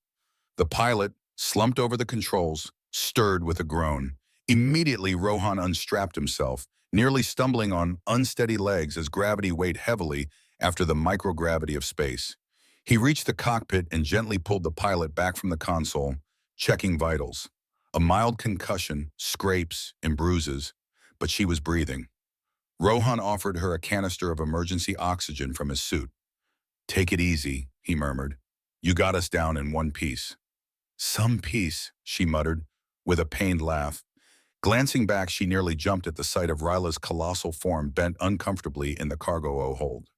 The pilot, slumped over the controls, stirred with a groan. Immediately, Rohan unstrapped himself, nearly stumbling on unsteady legs as gravity weighed heavily after the microgravity of space. He reached the cockpit and gently pulled the pilot back from the console, checking vitals. A mild concussion, scrapes, and bruises, but she was breathing. Rohan offered her a canister of emergency oxygen from his suit. "Take it easy," he murmured. "You got us down in one piece." "Some piece," she muttered, with a pained laugh. Glancing back, she nearly jumped at the sight of Ryla's colossal form bent uncomfortably in the cargo hold.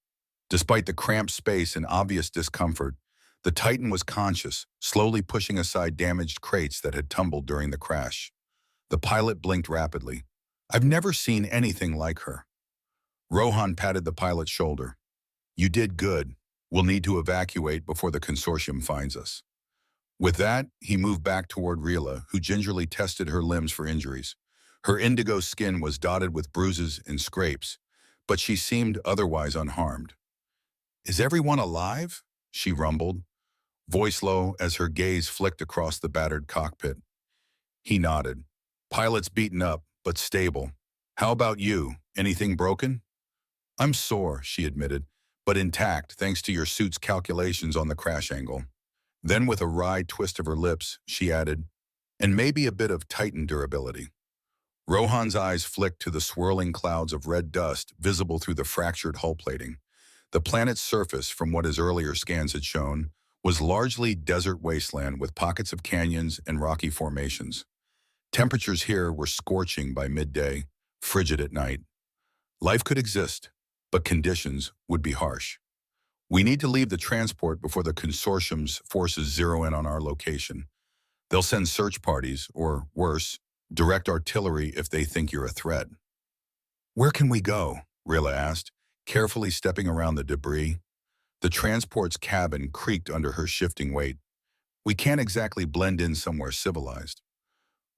Despite the cramped space and obvious discomfort, the Titan was conscious, slowly pushing aside damaged crates that had tumbled during the crash. The pilot blinked rapidly. "I've never seen anything like her." Rohan patted the pilot's shoulder. "You did good. We'll need to evacuate before the consortium finds us." With that, he moved back toward Rila, who gingerly tested her limbs for injuries. Her indigo skin was dotted with bruises and scrapes, but she seemed otherwise unharmed. "Is everyone alive?" she rumbled, voice low as her gaze flicked across the battered cockpit. He nodded. "Pilot's beaten up, but stable. How about you? Anything broken?" "I'm sore," she admitted, "but intact thanks to your suit's calculations on the crash angle." Then with a wry twist of her lips, she added, and maybe a bit of Titan durability. Rohan's eyes flicked to the swirling clouds of red dust visible through the fractured hull plating. The planet's surface, from what his earlier scans had shown, was largely desert wasteland with pockets of canyons and rocky formations. Temperatures here were scorching by midday, frigid at night. Life could exist, but conditions would be harsh. We need to leave the transport before the consortium's forces zero in on our location. They'll send search parties, or worse, direct artillery if they think you're a threat. Where can we go? Rilla asked, carefully stepping around the debris. The transport's cabin creaked under her shifting weight. We can't exactly blend in somewhere civilized.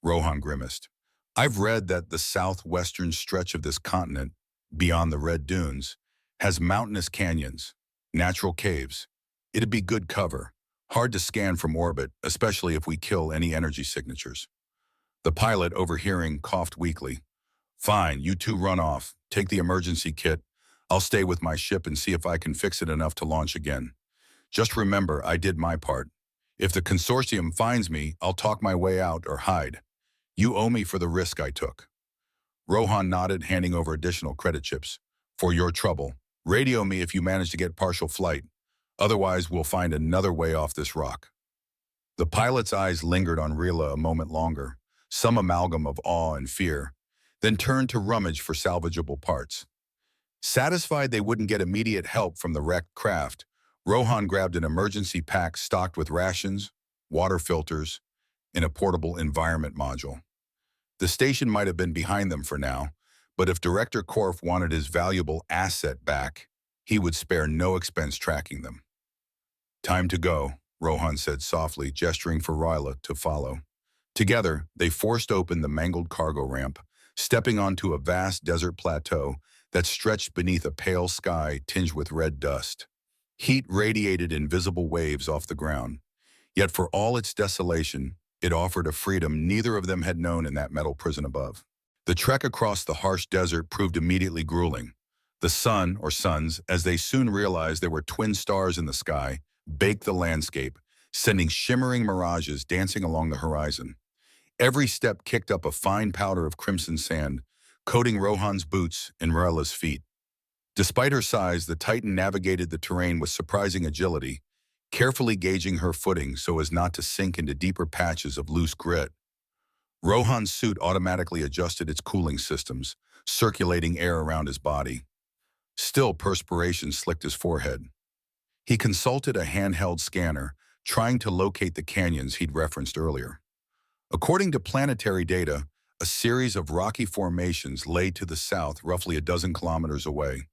Rohan grimaced. I've read that the southwestern stretch of this continent, beyond the red dunes, has mountainous canyons, natural caves. It'd be good cover, hard to scan from orbit, especially if we kill any energy signatures. The pilot, overhearing, coughed weakly. Fine, you two run off. Take the emergency kit. I'll stay with my ship and see if I can fix it enough to launch again. Just remember, I did my part. If the consortium finds me, I'll talk my way out or hide. You owe me for the risk I took. Rohan nodded, handing over additional credit chips. For your trouble, radio me if you manage to get partial flight. Otherwise, we'll find another way off this rock. The pilot's eyes lingered on Rilla a moment longer, some amalgam of awe and fear, then turned to rummage for salvageable parts. Satisfied they wouldn't get immediate help from the wrecked craft, Rohan grabbed an emergency pack stocked with rations, water filters, and a portable environment module. The station might have been behind them for now, but if Director Korf wanted his valuable asset back, he would spare no expense tracking them. Time to go, Rohan said softly, gesturing for Ryla to follow. Together, they forced open the mangled cargo ramp, stepping onto a vast desert plateau that stretched beneath a pale sky tinged with red dust. Heat radiated in visible waves off the ground. Yet for all its desolation, it offered a freedom neither of them had known in that metal prison above. The trek across the harsh desert proved immediately grueling. The sun, or suns, as they soon realized there were twin stars in the sky, baked the landscape, sending shimmering mirages dancing along the horizon. Every step kicked up a fine powder of crimson sand, coating Rohan's boots and Rilla's feet. Despite her size, the Titan navigated the terrain with surprising agility, carefully gauging her footing so as not to sink into deeper patches of loose grit. Rohan's suit automatically adjusted its cooling systems, circulating air around his body. Still, perspiration slicked his forehead. He consulted a handheld scanner, trying to locate the canyons he'd referenced earlier. According to planetary data, a series of rocky formations lay to the south roughly a dozen kilometers away.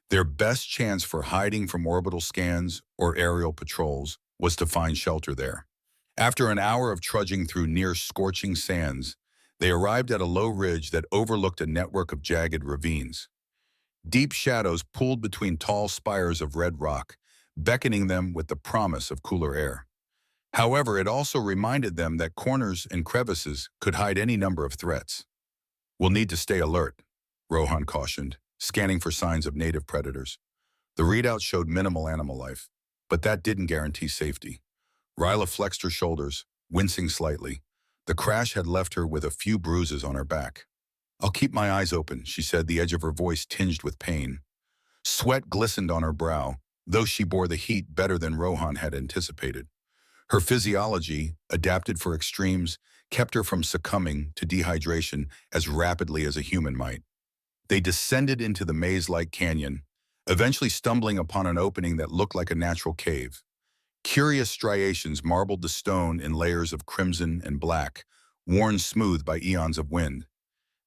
Their best chance for hiding from orbital scans or aerial patrols was to find shelter there. After an hour of trudging through near-scorching sands, they arrived at a low ridge that overlooked a network of jagged ravines. Deep shadows pooled between tall spires of red rock, beckoning them with the promise of cooler air. However, it also reminded them that corners and crevices could hide any number of threats. "We'll need to stay alert," Rohan cautioned, scanning for signs of native predators. The readout showed minimal animal life, but that didn't guarantee safety. Ryla flexed her shoulders, wincing slightly. The crash had left her with a few bruises on her back. "I'll keep my eyes open," she said, the edge of her voice tinged with pain. Sweat glistened on her brow, though she bore the heat better than Rohan had anticipated. Her physiology, adapted for extremes, kept her from succumbing to dehydration as rapidly as a human might. They descended into the maze-like canyon, eventually stumbling upon an opening that looked like a natural cave. Curious striations marbled the stone in layers of crimson and black, worn smooth by eons of wind.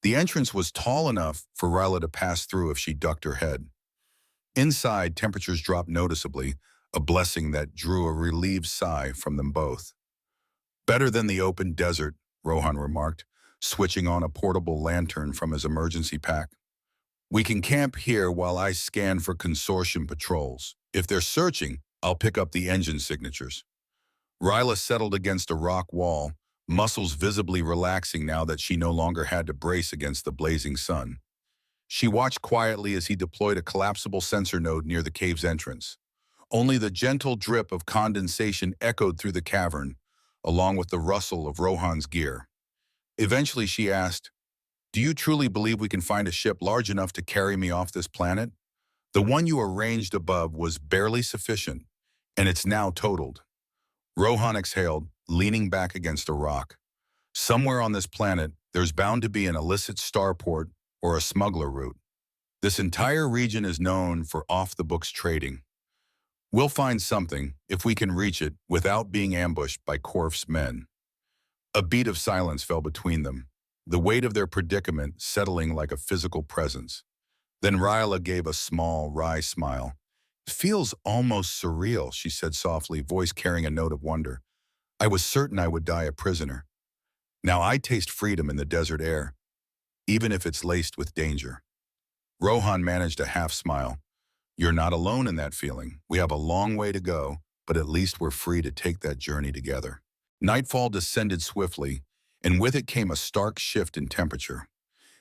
The entrance was tall enough for Ryla to pass through if she ducked her head. Inside, temperatures dropped noticeably, a blessing that drew a relieved sigh from them both. "Better than the open desert," Rohan remarked, switching on a portable lantern from his emergency pack. "We can camp here while I scan for consortium patrols. If they're searching, I'll pick up the engine signatures." Ryla settled against a rock wall, muscles visibly relaxing now that she no longer had to brace against the blazing sun. She watched quietly as he deployed a collapsible sensor node near the cave's entrance. Only the gentle drip of condensation echoed through the cavern, along with the rustle of Rohan's gear. Eventually she asked, "Do you truly believe we can find a ship large enough to carry me off this planet? The one you arranged above was barely sufficient, and it's now totaled." Rohan exhaled, leaning back against a rock. "Somewhere on this planet, there's bound to be an illicit starport or a smuggler route. This entire region is known for off-the-books trading. We'll find something if we can reach it without being ambushed by Korf's men." A beat of silence fell between them, the weight of their predicament settling like a physical presence. Then Ryla gave a small, wry smile. "It feels almost surreal," she said softly, voice carrying a note of wonder. "I was certain I would die a prisoner. Now I taste freedom in the desert air, even if it's laced with danger." Rohan managed a half smile. "You're not alone in that feeling. We have a long way to go, but at least we're free to take that journey together." Nightfall descended swiftly, and with it came a stark shift in temperature.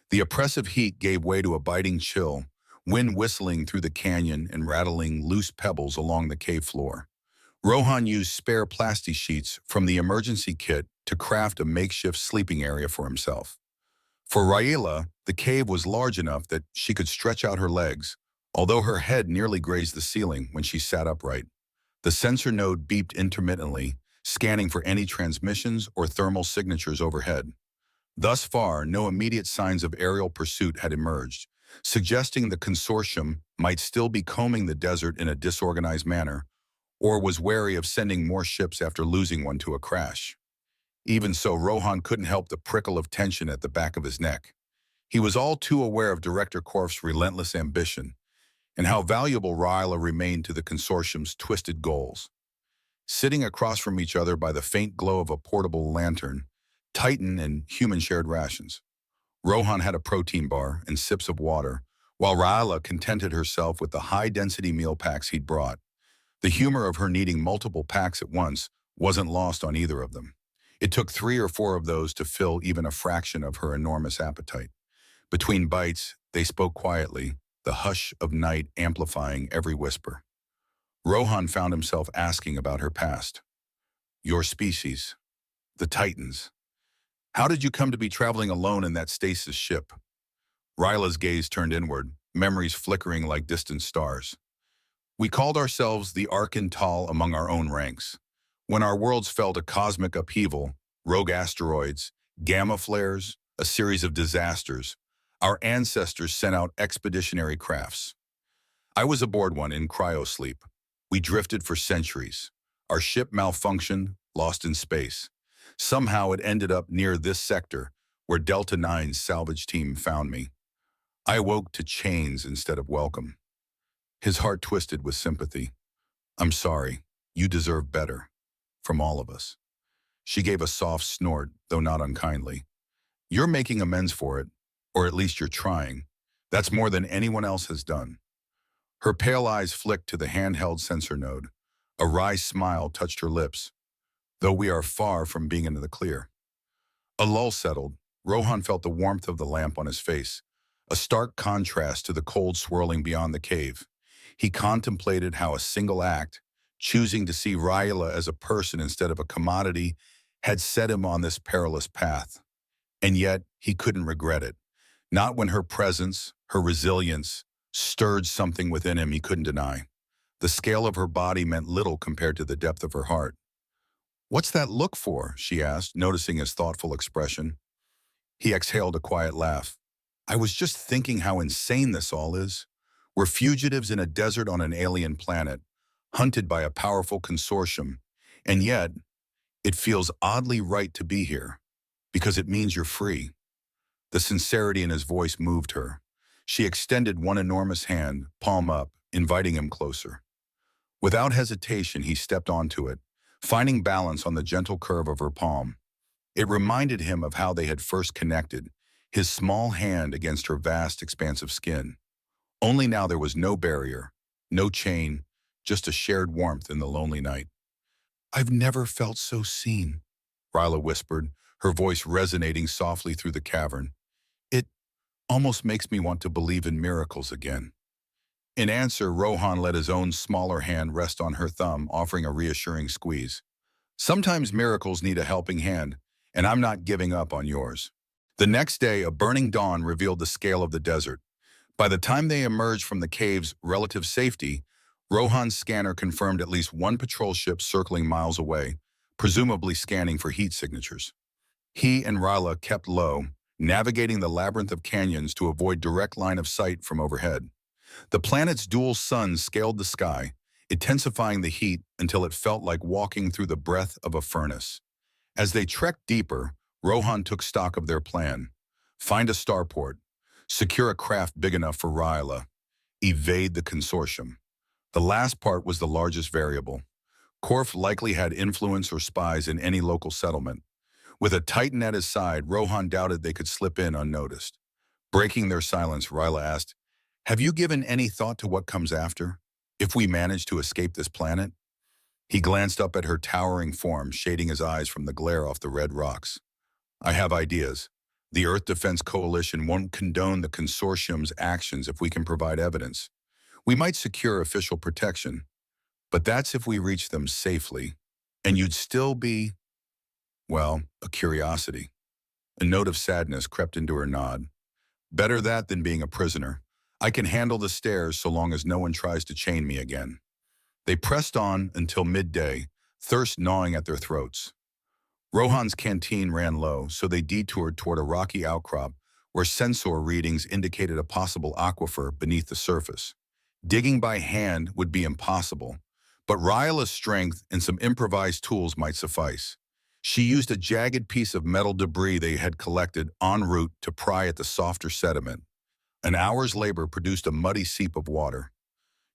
The oppressive heat gave way to a biting chill, wind whistling through the canyon and rattling loose pebbles along the cave floor. Rohan used spare plastic sheets from the emergency kit to craft a makeshift sleeping area for himself. For Raela, the cave was large enough that she could stretch out her legs, although her head nearly grazed the ceiling when she sat upright. The sensor node beeped intermittently, scanning for any transmissions or thermal signatures overhead. Thus far, no immediate signs of aerial pursuit had emerged, suggesting the consortium might still be combing the desert in a disorganized manner, or was wary of sending more ships after losing one to a crash. Even so, Rohan couldn't help the prickle of tension at the back of his neck. He was all too aware of Director Korf's relentless ambition, and how valuable Ryla remained to the consortium's twisted goals. Sitting across from each other by the faint glow of a portable lantern, Titan and human shared rations. Rohan had a protein bar and sips of water, while Ryla contented herself with the high-density meal packs he'd brought. The humor of her needing multiple packs at once wasn't lost on either of them. It took 3 or 4 of those to fill even a fraction of her enormous appetite. Between bites, they spoke quietly, the hush of night amplifying every whisper. Rohan found himself asking about her past. "Your species, the Titans. How did you come to be traveling alone in that stasis ship?" Ryla's gaze turned inward, memories flickering like distant stars. "We called ourselves the Arkantal among our own ranks. When our worlds felt a cosmic upheaval, rogue asteroids, gamma flares, a series of disasters, our ancestors sent out expeditionary crafts. I was aboard one in cryosleep. We drifted for centuries. Our ship malfunctioned, lost in space. Somehow it ended up near this sector, where Delta 9's salvage team found me. I awoke to chains instead of welcome." His heart twisted with sympathy. "I'm sorry. You deserve better. From all of us." She gave a soft snort, though not unkindly. "You're making amends for it, or at least you're trying. That's more than anyone else has done." Her pale eyes flicked to the handheld sensor node. A wry smile touched her lips, though we are far from being in the clear. A lull settled. Rohan felt the warmth of the lamp on his face, a stark contrast to the cold swirling beyond the cave. He contemplated how a single act, choosing to see Ryla as a person instead of a commodity, had set him on this perilous path. And yet, he couldn't regret it. Not when her presence, her resilience, stirred something within him he couldn't deny. The scale of her body meant little compared to the depth of her heart. "What's that look for?" she asked, noticing his thoughtful expression. He exhaled a quiet laugh. "I was just thinking how insane this all is. We're fugitives in a desert on an alien planet, hunted by a powerful consortium, and yet, it feels oddly right to be here, because it means you're free." The sincerity in his voice moved her. She extended one enormous hand, palm up, inviting him closer. Without hesitation, he stepped onto it, finding balance on the gentle curve of her palm. It reminded him of how they had first connected, his small hand against her vast, expansive skin. Only now there was no barrier, no chain, just a shared warmth in the lonely night. "I've never felt so seen," Ryla whispered, her voice resonating softly through the cavern. "It almost makes me want to believe in miracles again." In answer, Rohan let his own smaller hand rest on her thumb, offering a reassuring squeeze. Sometimes miracles need a helping hand, and I'm not giving up on yours. The next day, a burning dawn revealed the scale of the desert. By the time they emerged from the cave's relative safety, Rohan's scanner confirmed at least one patrol ship circling miles away, presumably scanning for heat signatures. He and Ryla kept low, navigating the labyrinth of canyons to avoid direct line of sight from overhead. The planet's dual suns scaled the sky, intensifying the heat until it felt like walking through the breath of a furnace. As they trekked deeper, Rohan took stock of their plan. Find a starport, secure a craft big enough for Ryla, evade the consortium. The last part was the largest variable. Korf likely had influence or spies in any local settlement. With a Titan at his side, Rohan doubted they could slip in unnoticed. Breaking their silence, Ryla asked, "Have you given any thought to what comes after? If we manage to escape this planet?" He glanced up at her towering form, shading his eyes from the glare off the red rocks. "I have ideas. The Earth Defense Coalition won't condone the consortium's actions if we can provide evidence. We might secure official protection, but that's if we reach them safely. And you'd still be, well, a curiosity." A note of sadness crept into her nod. "Better that than being a prisoner. I can handle the stairs so long as no one tries to chain me again." They pressed on until midday, thirst gnawing at their throats. Rohan's canteen ran low, so they detoured toward a rocky outcrop where sensor readings indicated a possible aquifer beneath the surface. Digging by hand would be impossible, but Ryla's strength and some improvised tools might suffice. She used a jagged piece of metal debris they had collected en route to pry at the softer sediment. An hour's labor produced a muddy seep of water.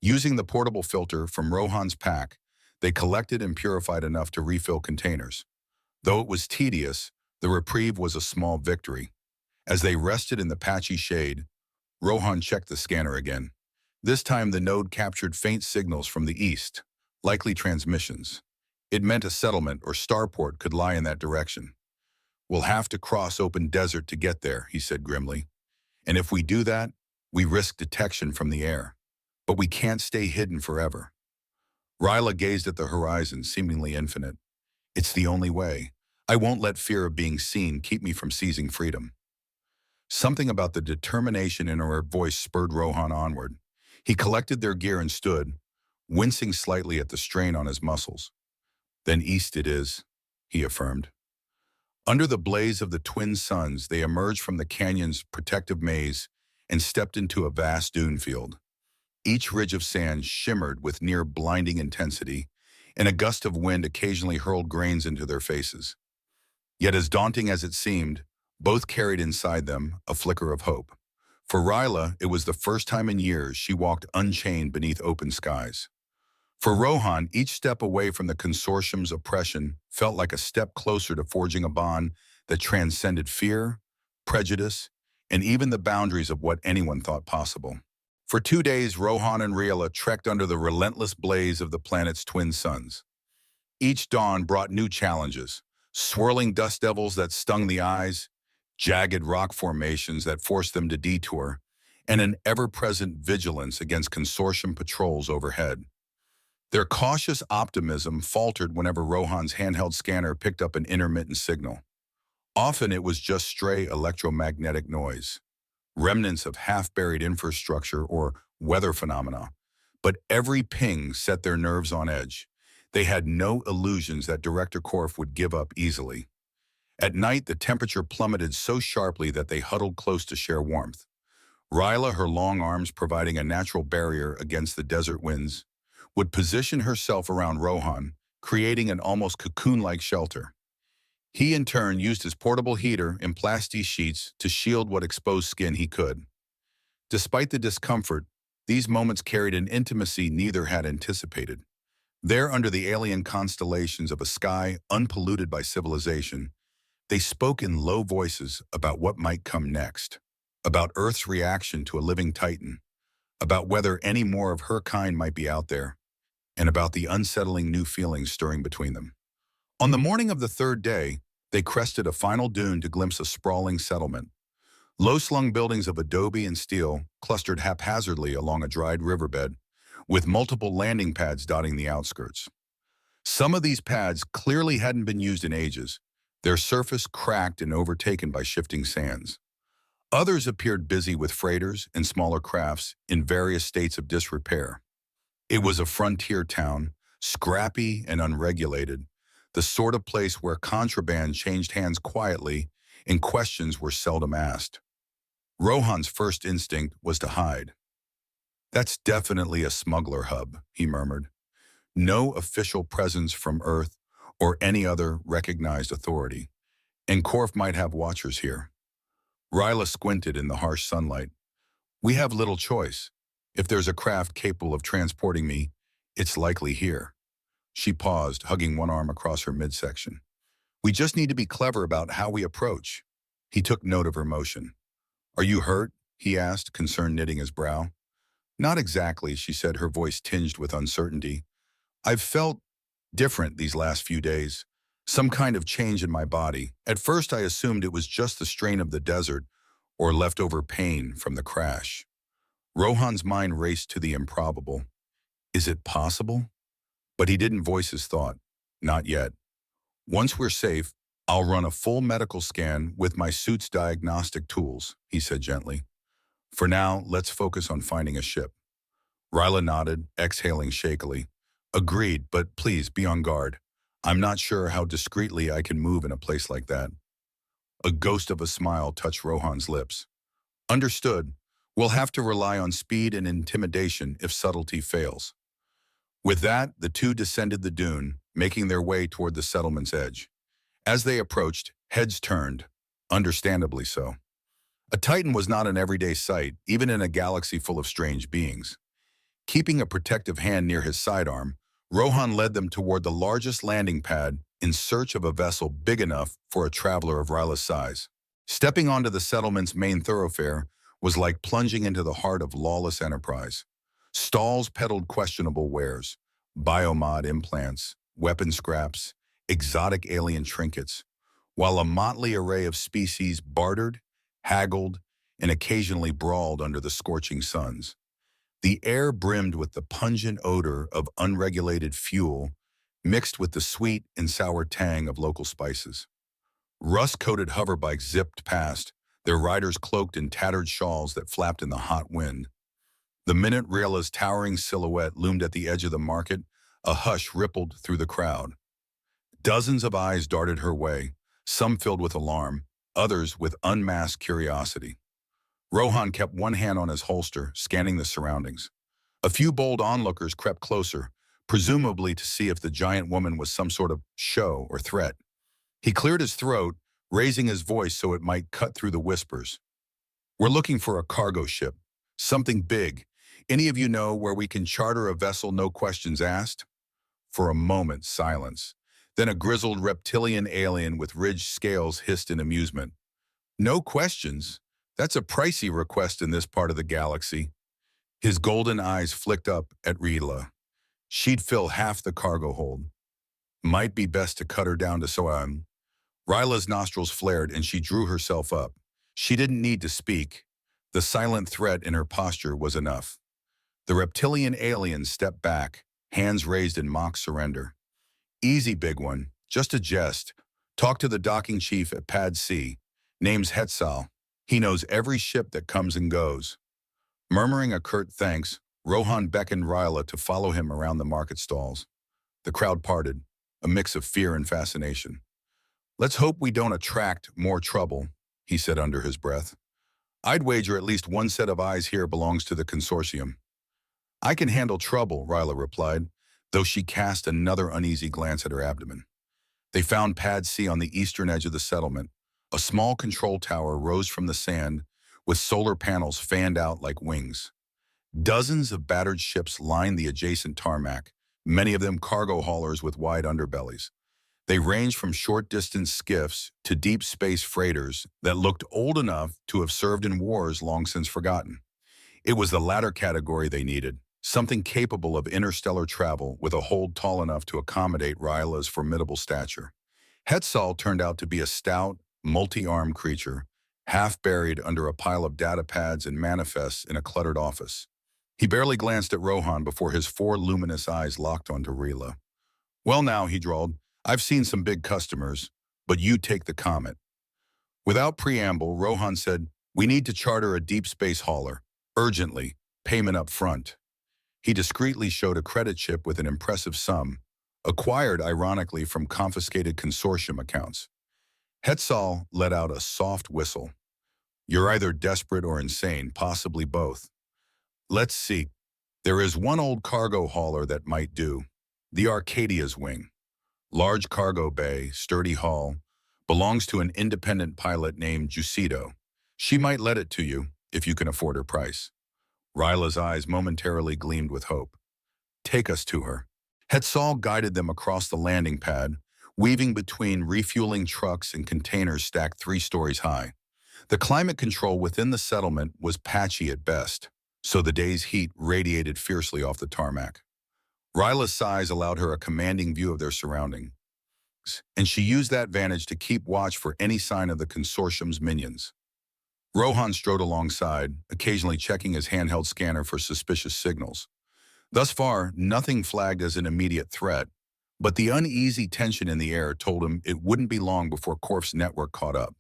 Using the portable filter from Rohan's pack, they collected and purified enough to refill containers. Though it was tedious, the reprieve was a small victory. As they rested in the patchy shade, Rohan checked the scanner again. This time the node captured faint signals from the east, likely transmissions. It meant a settlement or starport could lie in that direction. "We'll have to cross open desert to get there," he said grimly. "And if we do that, we risk detection from the air. But we can't stay hidden forever." Ryla gazed at the horizon, seemingly infinite. "It's the only way. I won't let fear of being seen keep me from seizing freedom." Something about the determination in her voice spurred Rohan onward. He collected their gear and stood, wincing slightly at the strain on his muscles. "Then east it is," he affirmed. Under the blaze of the twin suns, they emerged from the canyon's protective maze and stepped into a vast dune field. Each ridge of sand shimmered with near-blinding intensity, and a gust of wind occasionally hurled grains into their faces. Yet as daunting as it seemed, both carried inside them a flicker of hope. For Ryla, it was the first time in years she walked unchained beneath open skies. For Rohan, each step away from the consortium's oppression felt like a step closer to forging a bond that transcended fear, prejudice, and even the boundaries of what anyone thought possible. For 2 days, Rohan and Ryla trekked under the relentless blaze of the planet's twin suns. Each dawn brought new challenges: swirling dust devils that stung the eyes, jagged rock formations that forced them to detour, and an ever-present vigilance against consortium patrols overhead. Their cautious optimism faltered whenever Rohan's handheld scanner picked up an intermittent signal. Often it was just stray electromagnetic noise, remnants of half-buried infrastructure or weather phenomena. But every ping set their nerves on edge. They had no illusions that Director Korf would give up easily. At night, the temperature plummeted so sharply that they huddled close to share warmth. Ryla, her long arms providing a natural barrier against the desert winds, would position herself around Rohan, creating an almost cocoon-like shelter. He, in turn, used his portable heater and plastic sheets to shield what exposed skin he could. Despite the discomfort, these moments carried an intimacy neither had anticipated. There, under the alien constellations of a sky unpolluted by civilization, they spoke in low voices about what might come next, about Earth's reaction to a living Titan, about whether any more of her kind might be out there, and about the unsettling new feelings stirring between them. On the morning of the third day, they crested a final dune to glimpse a sprawling settlement. Low-slung buildings of adobe and steel clustered haphazardly along a dried riverbed, with multiple landing pads dotting the outskirts. Some of these pads clearly hadn't been used in ages, their surface cracked and overtaken by shifting sands. Others appeared busy with freighters and smaller crafts in various states of disrepair. It was a frontier town, scrappy and unregulated, the sort of place where contraband changed hands quietly and questions were seldom asked. Rohan's first instinct was to hide. "That's definitely a smuggler hub," he murmured. "No official presence from Earth or any other recognized authority. And Korf might have watchers here." Ryla squinted in the harsh sunlight. "We have little choice. If there's a craft capable of transporting me, it's likely here." She paused, hugging one arm across her midsection. "We just need to be clever about how we approach." He took note of her motion. "Are you hurt?" he asked, concern knitting his brow. "Not exactly," she said, her voice tinged with uncertainty. "I've felt different these last few days. Some kind of change in my body. At first I assumed it was just the strain of the desert or leftover pain from the crash." Rohan's mind raced to the improbable. Is it possible? But he didn't voice his thought. "Not yet. Once we're safe, I'll run a full medical scan with my suit's diagnostic tools," he said gently. "For now, let's focus on finding a ship." Ryla nodded, exhaling shakily. "Agreed, but please be on guard. I'm not sure how discreetly I can move in a place like that." A ghost of a smile touched Rohan's lips. "Understood. We'll have to rely on speed and intimidation if subtlety fails." With that, the two descended the dune, making their way toward the settlement's edge. As they approached, heads turned, understandably so. A Titan was not an everyday sight, even in a galaxy full of strange beings. Keeping a protective hand near his sidearm, Rohan led them toward the largest landing pad in search of a vessel big enough for a traveler of Ryla's size. Stepping onto the settlement's main thoroughfare was like plunging into the heart of lawless enterprise. Stalls peddled questionable wares, biomod implants, weapon scraps, exotic alien trinkets, while a motley array of species bartered, haggled, and occasionally brawled under the scorching suns. The air brimmed with the pungent odor of unregulated fuel mixed with the sweet and sour tang of local spices. Rust-coated hoverbikes zipped past, their riders cloaked in tattered shawls that flapped in the hot wind. The minute Riela's towering silhouette loomed at the edge of the market, a hush rippled through the crowd. Dozens of eyes darted her way, some filled with alarm, others with unmasked curiosity. Rohan kept one hand on his holster, scanning the surroundings. A few bold onlookers crept closer, presumably to see if the giant woman was some sort of show or threat. He cleared his throat, raising his voice so it might cut through the whispers. "We're looking for a cargo ship. Something big. Any of you know where we can charter a vessel, no questions asked?" For a moment, silence. Then a grizzled reptilian alien with ridged scales hissed in amusement. "No questions? That's a pricey request in this part of the galaxy." His golden eyes flicked up at Riela. She'd fill half the cargo hold. Might be best to cut her down to soam. Ryla's nostrils flared and she drew herself up. She didn't need to speak. The silent threat in her posture was enough. The reptilian alien stepped back, hands raised in mock surrender. "Easy, big one. Just a jest. Talk to the docking chief at Pad C. Name's Hetzal. He knows every ship that comes and goes." Murmuring a curt thanks, Rohan beckoned Ryla to follow him around the market stalls. The crowd parted, a mix of fear and fascination. "Let's hope we don't attract more trouble," he said under his breath. "I'd wager at least one set of eyes here belongs to the consortium." "I can handle trouble," Ryla replied, though she cast another uneasy glance at her abdomen. They found Pad C on the eastern edge of the settlement. A small control tower rose from the sand, with solar panels fanned out like wings. Dozens of battered ships lined the adjacent tarmac, many of them cargo haulers with wide underbellies. They ranged from short-distance skiffs to deep space freighters that looked old enough to have served in wars long since forgotten. It was the latter category they needed, something capable of interstellar travel with a hold tall enough to accommodate Ryla's formidable stature. Hetzal turned out to be a stout, multi-armed creature, half buried under a pile of data pads and manifests in a cluttered office. He barely glanced at Rohan before his four luminous eyes locked onto Rila. Well now, he drawled, I've seen some big customers, but you take the comet. Without preamble, Rohan said, we need to charter a deep space hauler, urgently, payment up front. He discreetly showed a credit chip with an impressive sum, acquired ironically from confiscated consortium accounts. Hetzal let out a soft whistle. You're either desperate or insane, possibly both. Let's see. There is one old cargo hauler that might do. The Arcadia's wing. Large cargo bay, sturdy hull, belongs to an independent pilot named Jusido. She might let it to you, if you can afford her price. Ryla's eyes momentarily gleamed with hope. Take us to her. Hetzal guided them across the landing pad, weaving between refueling trucks and containers stacked 3 stories high. The climate control within the settlement was patchy at best, so the day's heat radiated fiercely off the tarmac. Ryla's size allowed her a commanding view of their surroundings, and she used that vantage to keep watch for any sign of the consortium's minions. Rohan strode alongside, occasionally checking his handheld scanner for suspicious signals. Thus far, nothing flagged as an immediate threat, but the uneasy tension in the air told him it wouldn't be long before Korf's network caught up.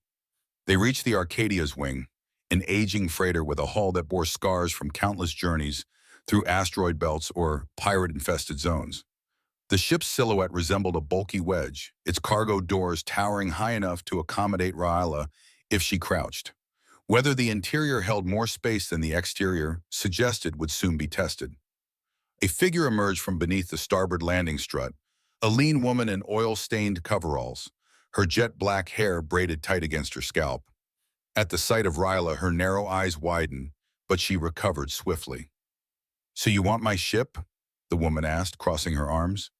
They reached the Arcadia's wing, an aging freighter with a hull that bore scars from countless journeys through asteroid belts or pirate-infested zones. The ship's silhouette resembled a bulky wedge, its cargo doors towering high enough to accommodate Ryla if she crouched. Whether the interior held more space than the exterior suggested would soon be tested. A figure emerged from beneath the starboard landing strut, a lean woman in oil-stained coveralls, her jet black hair braided tight against her scalp. At the sight of Ryla, her narrow eyes widened, but she recovered swiftly. So you want my ship? The woman asked, crossing her arms.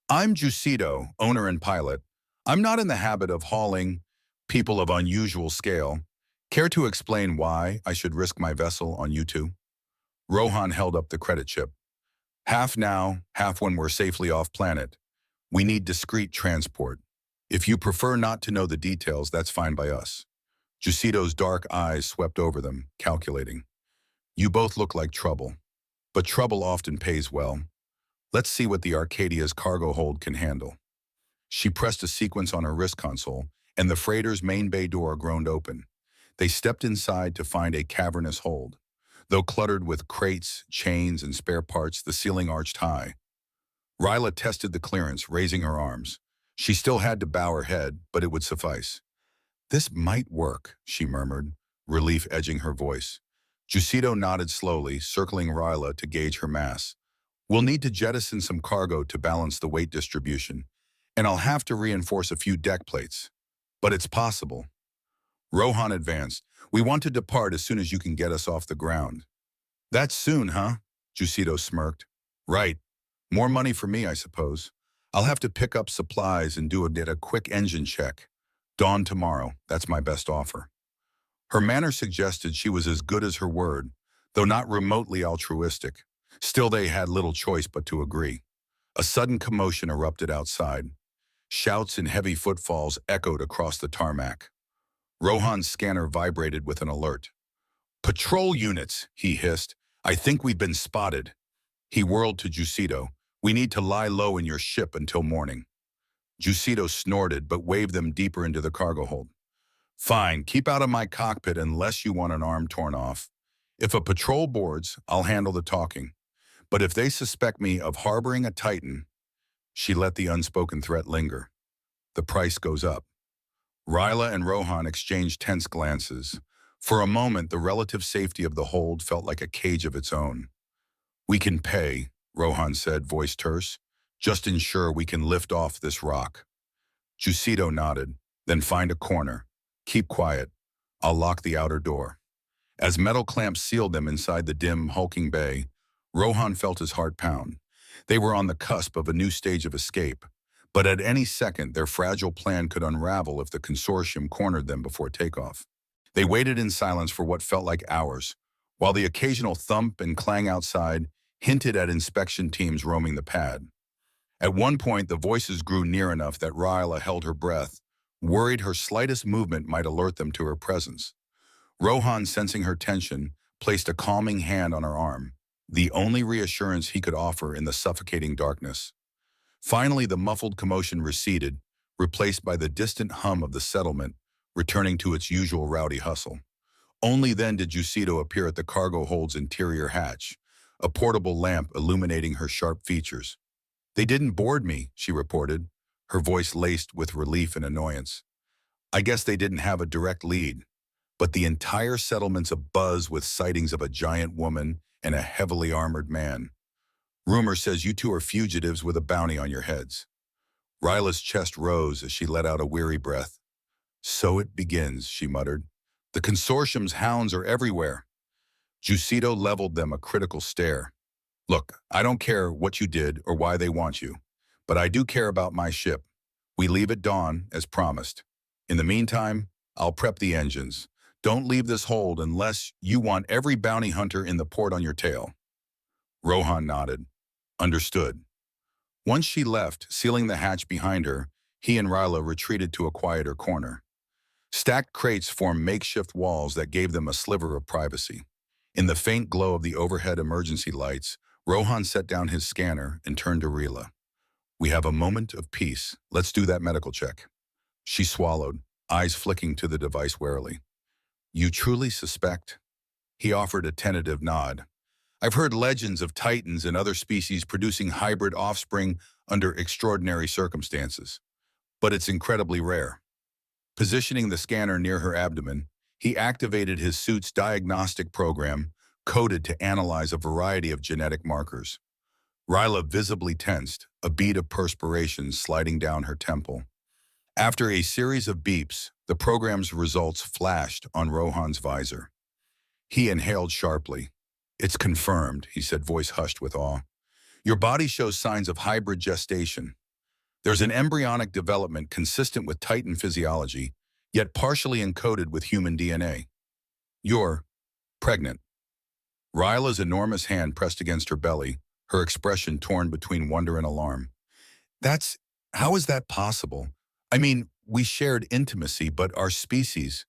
I'm Jusido, owner and pilot. I'm not in the habit of hauling people of unusual scale. Care to explain why I should risk my vessel on you two? Rohan held up the credit chip. Half now, half when we're safely off planet. We need discreet transport. If you prefer not to know the details, that's fine by us. Jusido's dark eyes swept over them, calculating. You both look like trouble, but trouble often pays well. Let's see what the Arcadia's cargo hold can handle. She pressed a sequence on her wrist console, and the freighter's main bay door groaned open. They stepped inside to find a cavernous hold. Though cluttered with crates, chains, and spare parts, the ceiling arched high. Ryla tested the clearance, raising her arms. She still had to bow her head, but it would suffice. This might work, she murmured, relief edging her voice. Jusido nodded slowly, circling Ryla to gauge her mass. We'll need to jettison some cargo to balance the weight distribution, and I'll have to reinforce a few deck plates. But it's possible. Rohan advanced. We want to depart as soon as you can get us off the ground. That's soon, huh? Jusido smirked. Right. More money for me, I suppose. I'll have to pick up supplies and do a quick engine check. Dawn tomorrow. That's my best offer. Her manner suggested she was as good as her word, though not remotely altruistic. Still, they had little choice but to agree. A sudden commotion erupted outside. Shouts and heavy footfalls echoed across the tarmac. Rohan's scanner vibrated with an alert. Patrol units, he hissed. I think we've been spotted. He whirled to Jusido. We need to lie low in your ship until morning. Jusido snorted but waved them deeper into the cargo hold. Fine, keep out of my cockpit unless you want an arm torn off. If a patrol boards, I'll handle the talking. But if they suspect me of harboring a Titan, she let the unspoken threat linger. The price goes up. Ryla and Rohan exchanged tense glances. For a moment, the relative safety of the hold felt like a cage of its own. We can pay, Rohan said, voice terse. Just ensure we can lift off this rock. Jusido nodded, then find a corner. Keep quiet. I'll lock the outer door. As metal clamps sealed them inside the dim, hulking bay, Rohan felt his heart pound. They were on the cusp of a new stage of escape, but at any second their fragile plan could unravel if the consortium cornered them before takeoff. They waited in silence for what felt like hours, while the occasional thump and clang outside hinted at inspection teams roaming the pad. At one point, the voices grew near enough that Ryla held her breath, worried her slightest movement might alert them to her presence. Rohan, sensing her tension, placed a calming hand on her arm, the only reassurance he could offer in the suffocating darkness. Finally, the muffled commotion receded, replaced by the distant hum of the settlement, returning to its usual rowdy hustle. Only then did Jucito appear at the cargo hold's interior hatch, a portable lamp illuminating her sharp features. "They didn't board me," she reported, her voice laced with relief and annoyance. "I guess they didn't have a direct lead, but the entire settlement's abuzz with sightings of a giant woman and a heavily armored man. Rumor says you two are fugitives with a bounty on your heads." Ryla's chest rose as she let out a weary breath. "So it begins," she muttered. "The consortium's hounds are everywhere." Jucito leveled them a critical stare. "Look, I don't care what you did or why they want you, but I do care about my ship. We leave at dawn, as promised. In the meantime, I'll prep the engines. Don't leave this hold unless you want every bounty hunter in the port on your tail." Rohan nodded. "Understood." Once she left, sealing the hatch behind her, he and Ryla retreated to a quieter corner. Stacked crates formed makeshift walls that gave them a sliver of privacy. In the faint glow of the overhead emergency lights, Rohan set down his scanner and turned to Ryla. "We have a moment of peace. Let's do that medical check." She swallowed, eyes flicking to the device warily. "You truly suspect?" He offered a tentative nod. "I've heard legends of titans and other species producing hybrid offspring under extraordinary circumstances, but it's incredibly rare." Positioning the scanner near her abdomen, he activated his suit's diagnostic program, coded to analyze a variety of genetic markers. Ryla visibly tensed, a bead of perspiration sliding down her temple. After a series of beeps, the program's results flashed on Rohan's visor. He inhaled sharply. "It's confirmed," he said, voice hushed with awe. "Your body shows signs of hybrid gestation. There's an embryonic development consistent with Titan physiology, yet partially encoded with human DNA. You're pregnant." Ryla's enormous hand pressed against her belly, her expression torn between wonder and alarm. How is that possible? I mean, we shared intimacy, but our species—"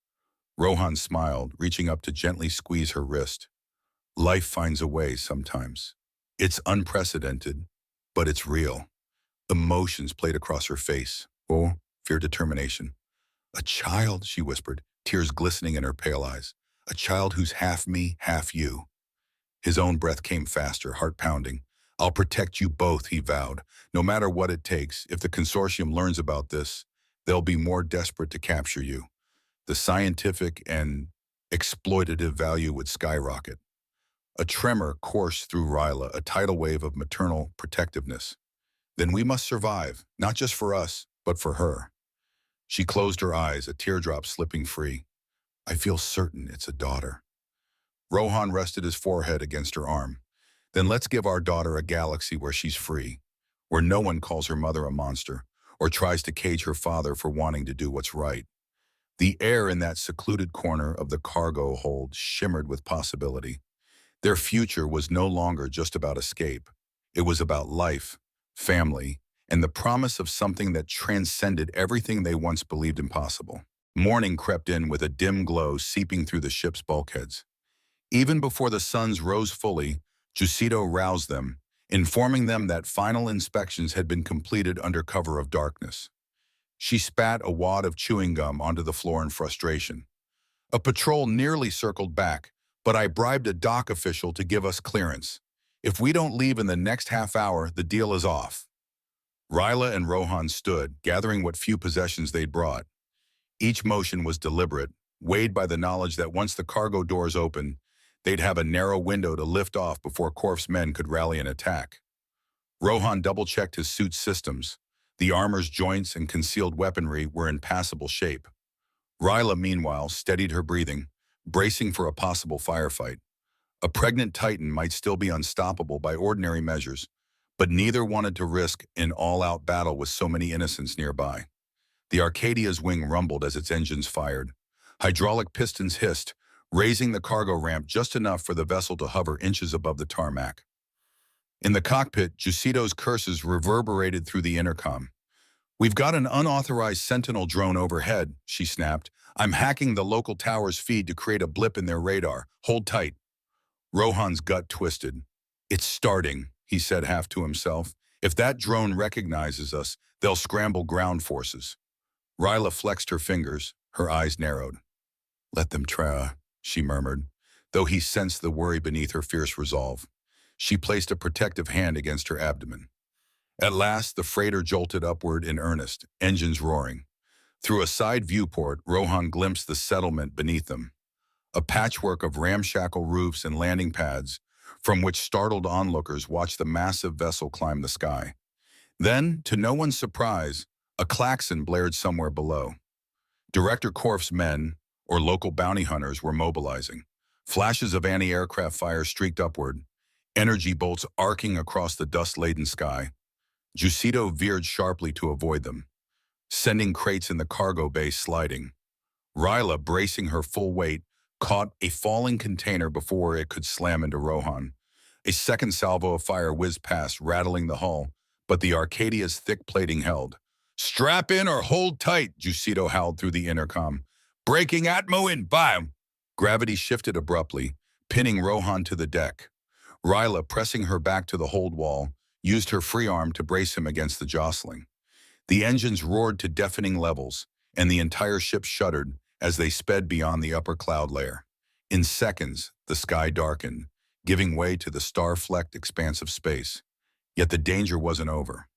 Rohan smiled, reaching up to gently squeeze her wrist. "Life finds a way sometimes. It's unprecedented, but it's real." Emotions played across her face. Oh, fear, determination. "A child," she whispered, tears glistening in her pale eyes. "A child who's half me, half you." His own breath came faster, heart pounding. "I'll protect you both," he vowed. "No matter what it takes, if the consortium learns about this, they'll be more desperate to capture you. The scientific and exploitative value would skyrocket." A tremor coursed through Ryla, a tidal wave of maternal protectiveness. "Then we must survive, not just for us, but for her." She closed her eyes, a teardrop slipping free. "I feel certain it's a daughter." Rohan rested his forehead against her arm. "Then let's give our daughter a galaxy where she's free, where no one calls her mother a monster, or tries to cage her father for wanting to do what's right." The air in that secluded corner of the cargo hold shimmered with possibility. Their future was no longer just about escape. It was about life, family, and the promise of something that transcended everything they once believed impossible. Morning crept in with a dim glow seeping through the ship's bulkheads. Even before the suns rose fully, Jucito roused them, informing them that final inspections had been completed under cover of darkness. She spat a wad of chewing gum onto the floor in frustration. "A patrol nearly circled back, but I bribed a dock official to give us clearance. If we don't leave in the next half hour, the deal is off." Ryla and Rohan stood, gathering what few possessions they'd brought. Each motion was deliberate, weighed by the knowledge that once the cargo doors opened, they'd have a narrow window to lift off before Korf's men could rally and attack. Rohan double-checked his suit's systems. The armor's joints and concealed weaponry were in passable shape. Ryla, meanwhile, steadied her breathing, bracing for a possible firefight. A pregnant Titan might still be unstoppable by ordinary measures, but neither wanted to risk an all-out battle with so many innocents nearby. The Arcadia's wing rumbled as its engines fired. Hydraulic pistons hissed, raising the cargo ramp just enough for the vessel to hover inches above the tarmac. In the cockpit, Jucito's curses reverberated through the intercom. We've got an unauthorized Sentinel drone overhead, she snapped. I'm hacking the local tower's feed to create a blip in their radar. Hold tight. Rohan's gut twisted. It's starting, he said half to himself. If that drone recognizes us, they'll scramble ground forces. Ryla flexed her fingers, her eyes narrowed. Let them try, she murmured, though he sensed the worry beneath her fierce resolve. She placed a protective hand against her abdomen. At last, the freighter jolted upward in earnest, engines roaring. Through a side viewport, Rohan glimpsed the settlement beneath them, a patchwork of ramshackle roofs and landing pads, from which startled onlookers watched the massive vessel climb the sky. Then, to no one's surprise, a klaxon blared somewhere below. Director Korf's men, or local bounty hunters, were mobilizing. Flashes of anti-aircraft fire streaked upward, energy bolts arcing across the dust-laden sky. Jucito veered sharply to avoid them, sending crates in the cargo bay sliding. Ryla, bracing her full weight, caught a falling container before it could slam into Rohan. A second salvo of fire whizzed past, rattling the hull, but the Arcadia's thick plating held. Strap in or hold tight, Jucito howled through the intercom. Breaking atmo in, bam! Gravity shifted abruptly, pinning Rohan to the deck. Ryla, pressing her back to the hold wall, used her free arm to brace him against the jostling. The engines roared to deafening levels, and the entire ship shuddered as they sped beyond the upper cloud layer. In seconds, the sky darkened, giving way to the star-flecked expanse of space. Yet the danger wasn't over.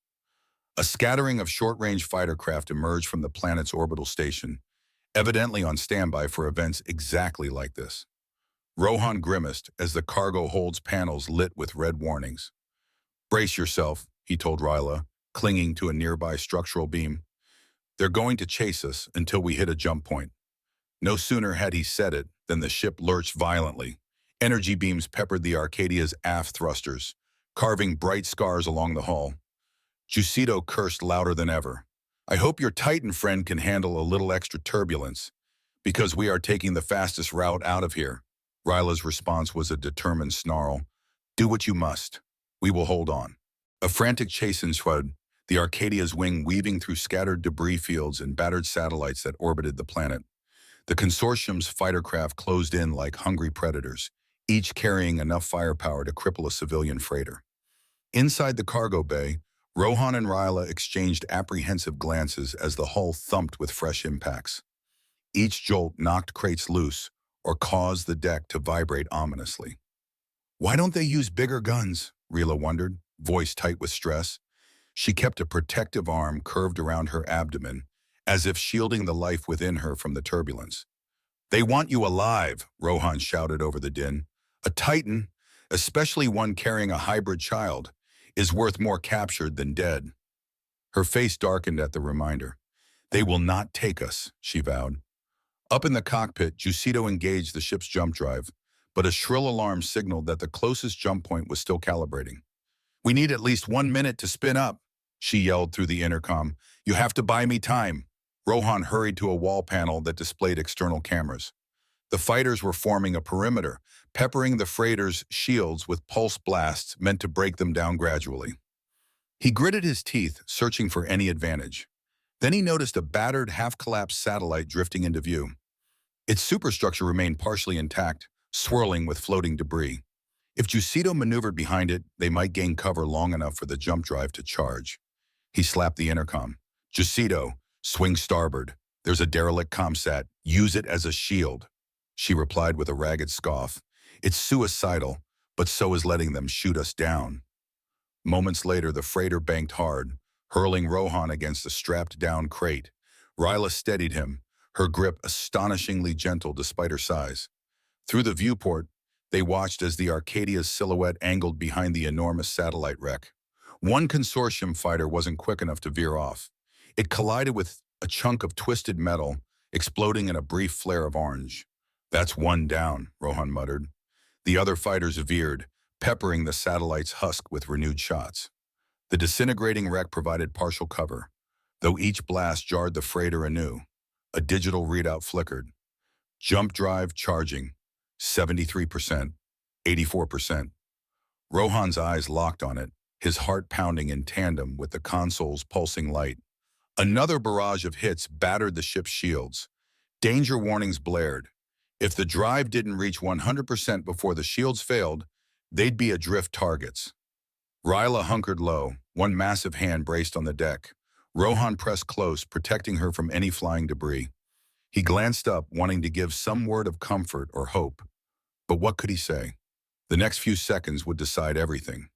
A scattering of short-range fighter craft emerged from the planet's orbital station, evidently on standby for events exactly like this. Rohan grimaced as the cargo hold's panels lit with red warnings. Brace yourself, he told Ryla, clinging to a nearby structural beam. They're going to chase us until we hit a jump point. No sooner had he said it than the ship lurched violently. Energy beams peppered the Arcadia's aft thrusters, carving bright scars along the hull. Jucito cursed louder than ever. I hope your Titan friend can handle a little extra turbulence, because we are taking the fastest route out of here. Ryla's response was a determined snarl. Do what you must. We will hold on. A frantic chase ensued, the Arcadia's wing weaving through scattered debris fields and battered satellites that orbited the planet. The consortium's fighter craft closed in like hungry predators, each carrying enough firepower to cripple a civilian freighter. Inside the cargo bay, Rohan and Ryla exchanged apprehensive glances as the hull thumped with fresh impacts. Each jolt knocked crates loose or caused the deck to vibrate ominously. Why don't they use bigger guns? Ryla wondered, voice tight with stress. She kept a protective arm curved around her abdomen, as if shielding the life within her from the turbulence. They want you alive, Rohan shouted over the din. A Titan, especially one carrying a hybrid child, is worth more captured than dead. Her face darkened at the reminder. They will not take us, she vowed. Up in the cockpit, Jucito engaged the ship's jump drive, but a shrill alarm signaled that the closest jump point was still calibrating. We need at least 1 minute to spin up, she yelled through the intercom. You have to buy me time. Rohan hurried to a wall panel that displayed external cameras. The fighters were forming a perimeter, peppering the freighter's shields with pulse blasts meant to break them down gradually. He gritted his teeth, searching for any advantage. Then he noticed a battered, half-collapsed satellite drifting into view. Its superstructure remained partially intact, swirling with floating debris. If Jucito maneuvered behind it, they might gain cover long enough for the jump drive to charge. He slapped the intercom. Jucito, swing starboard. There's a derelict comsat. Use it as a shield. She replied with a ragged scoff. It's suicidal, but so is letting them shoot us down. Moments later, the freighter banked hard, hurling Rohan against a strapped-down crate. Ryla steadied him, her grip astonishingly gentle despite her size. Through the viewport, they watched as the Arcadia's silhouette angled behind the enormous satellite wreck. One consortium fighter wasn't quick enough to veer off. It collided with a chunk of twisted metal, exploding in a brief flare of orange. That's one down, Rohan muttered. The other fighters veered, peppering the satellite's husk with renewed shots. The disintegrating wreck provided partial cover, though each blast jarred the freighter anew. A digital readout flickered. Jump drive charging, 73%, 84%. Rohan's eyes locked on it, his heart pounding in tandem with the console's pulsing light. Another barrage of hits battered the ship's shields. Danger warnings blared. If the drive didn't reach 100% before the shields failed, they'd be adrift targets. Ryla hunkered low, one massive hand braced on the deck. Rohan pressed close, protecting her from any flying debris. He glanced up, wanting to give some word of comfort or hope. But what could he say? The next few seconds would decide everything.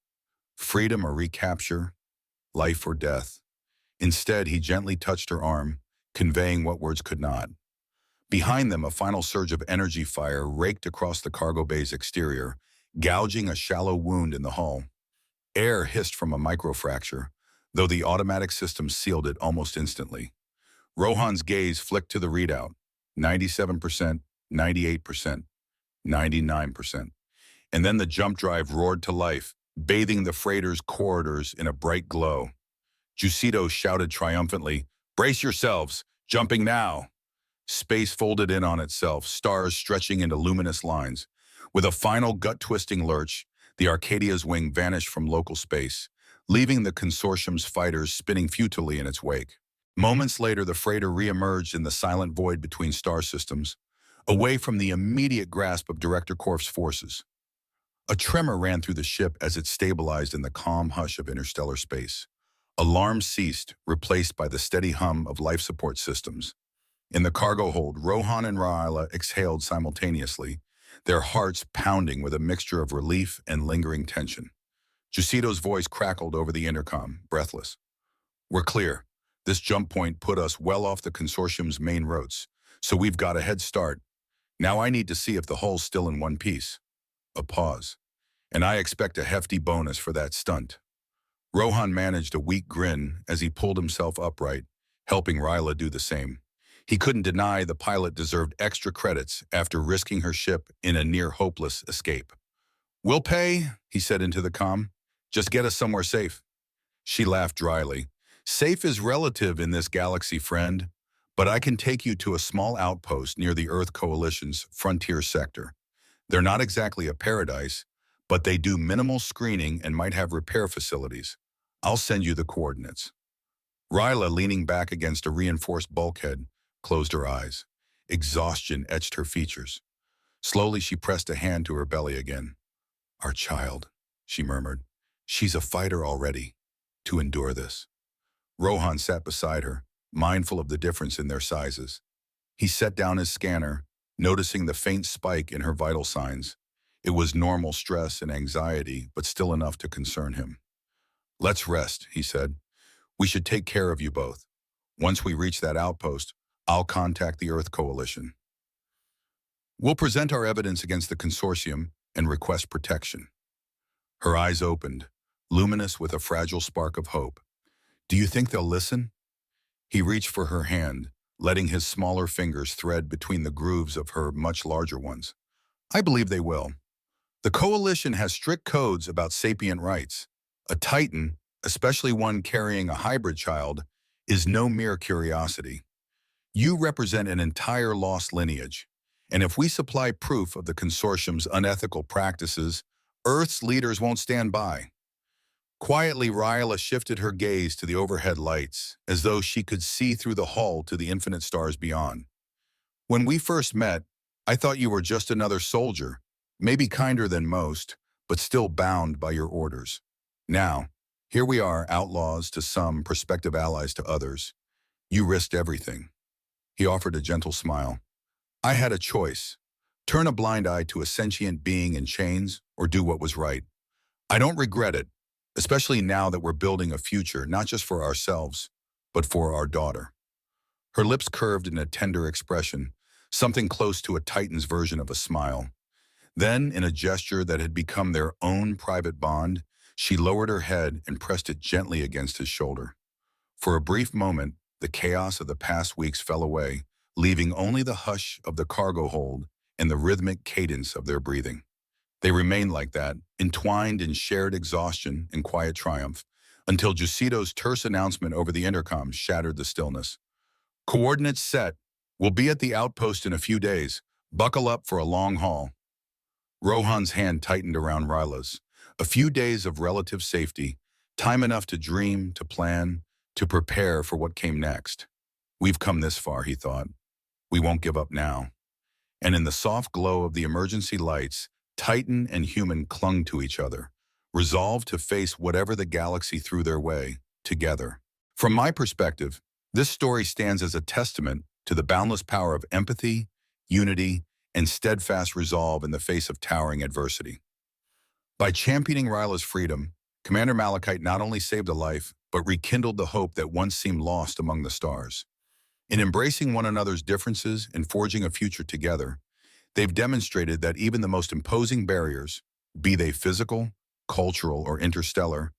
Freedom or recapture, life or death. Instead, he gently touched her arm, conveying what words could not. Behind them, a final surge of energy fire raked across the cargo bay's exterior, gouging a shallow wound in the hull. Air hissed from a microfracture, though the automatic system sealed it almost instantly. Rohan's gaze flicked to the readout: 97%, 98%, 99%. And then the jump drive roared to life, bathing the freighter's corridors in a bright glow. Jusido shouted triumphantly, "Brace yourselves! Jumping now!" Space folded in on itself, stars stretching into luminous lines. With a final gut-twisting lurch, the Arcadia's wing vanished from local space, leaving the consortium's fighters spinning futilely in its wake. Moments later, the freighter re-emerged in the silent void between star systems, away from the immediate grasp of Director Korf's forces. A tremor ran through the ship as it stabilized in the calm hush of interstellar space. Alarms ceased, replaced by the steady hum of life support systems. In the cargo hold, Rohan and Ryla exhaled simultaneously, their hearts pounding with a mixture of relief and lingering tension. Jusido's voice crackled over the intercom, breathless. "We're clear. This jump point put us well off the consortium's main routes, so we've got a head start. Now I need to see if the hull's still in one piece." A pause. "And I expect a hefty bonus for that stunt." Rohan managed a weak grin as he pulled himself upright, helping Ryla do the same. He couldn't deny the pilot deserved extra credits after risking her ship in a near-hopeless escape. "We'll pay," he said into the comm. "Just get us somewhere safe." She laughed dryly. "Safe is relative in this galaxy, friend, but I can take you to a small outpost near the Earth Coalition's frontier sector. They're not exactly a paradise, but they do minimal screening and might have repair facilities. I'll send you the coordinates." Ryla, leaning back against a reinforced bulkhead, closed her eyes. Exhaustion etched her features. Slowly, she pressed a hand to her belly again. "Our child," she murmured. "She's a fighter already, to endure this." Rohan sat beside her, mindful of the difference in their sizes. He set down his scanner, noticing the faint spike in her vital signs. It was normal stress and anxiety, but still enough to concern him. "Let's rest," he said. "We should take care of you both. Once we reach that outpost, I'll contact the Earth Coalition. We'll present our evidence against the consortium and request protection." Her eyes opened, luminous with a fragile spark of hope. "Do you think they'll listen?" He reached for her hand, letting his smaller fingers thread between the grooves of her much larger ones. "I believe they will. The Coalition has strict codes about sapient rights. A Titan, especially one carrying a hybrid child, is no mere curiosity. You represent an entire lost lineage, and if we supply proof of the consortium's unethical practices, Earth's leaders won't stand by." Quietly, Ryla shifted her gaze to the overhead lights, as though she could see through the hull to the infinite stars beyond. "When we first met, I thought you were just another soldier, maybe kinder than most, but still bound by your orders. Now, here we are, outlaws to some, prospective allies to others. You risked everything." He offered a gentle smile. "I had a choice. Turn a blind eye to a sentient being in chains, or do what was right. I don't regret it, especially now that we're building a future not just for ourselves, but for our daughter." Her lips curved in a tender expression, something close to a Titan's version of a smile. Then, in a gesture that had become their own private bond, she lowered her head and pressed it gently against his shoulder. For a brief moment, the chaos of the past weeks fell away, leaving only the hush of the cargo hold and the rhythmic cadence of their breathing. They remained like that, entwined in shared exhaustion and quiet triumph, until Jusido's terse announcement over the intercom shattered the stillness. "Coordinates set. We'll be at the outpost in a few days. Buckle up for a long haul." Rohan's hand tightened around Ryla's. A few days of relative safety, time enough to dream, to plan, to prepare for what came next. We've come this far, he thought. We won't give up now. And in the soft glow of the emergency lights, Titan and human clung to each other, resolved to face whatever the galaxy threw their way, together. From my perspective, this story stands as a testament to the boundless power of empathy, unity, and steadfast resolve in the face of towering adversity. By championing Ryla's freedom, Commander Malachite not only saved a life, but rekindled the hope that once seemed lost among the stars. In embracing one another's differences and forging a future together, they've demonstrated that even the most imposing barriers, be they physical, cultural, or interstellar,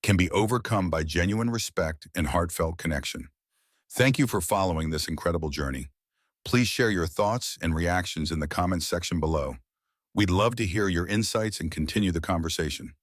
can be overcome by genuine respect and heartfelt connection. Thank you for following this incredible journey. Please share your thoughts and reactions in the comments section below. We'd love to hear your insights and continue the conversation.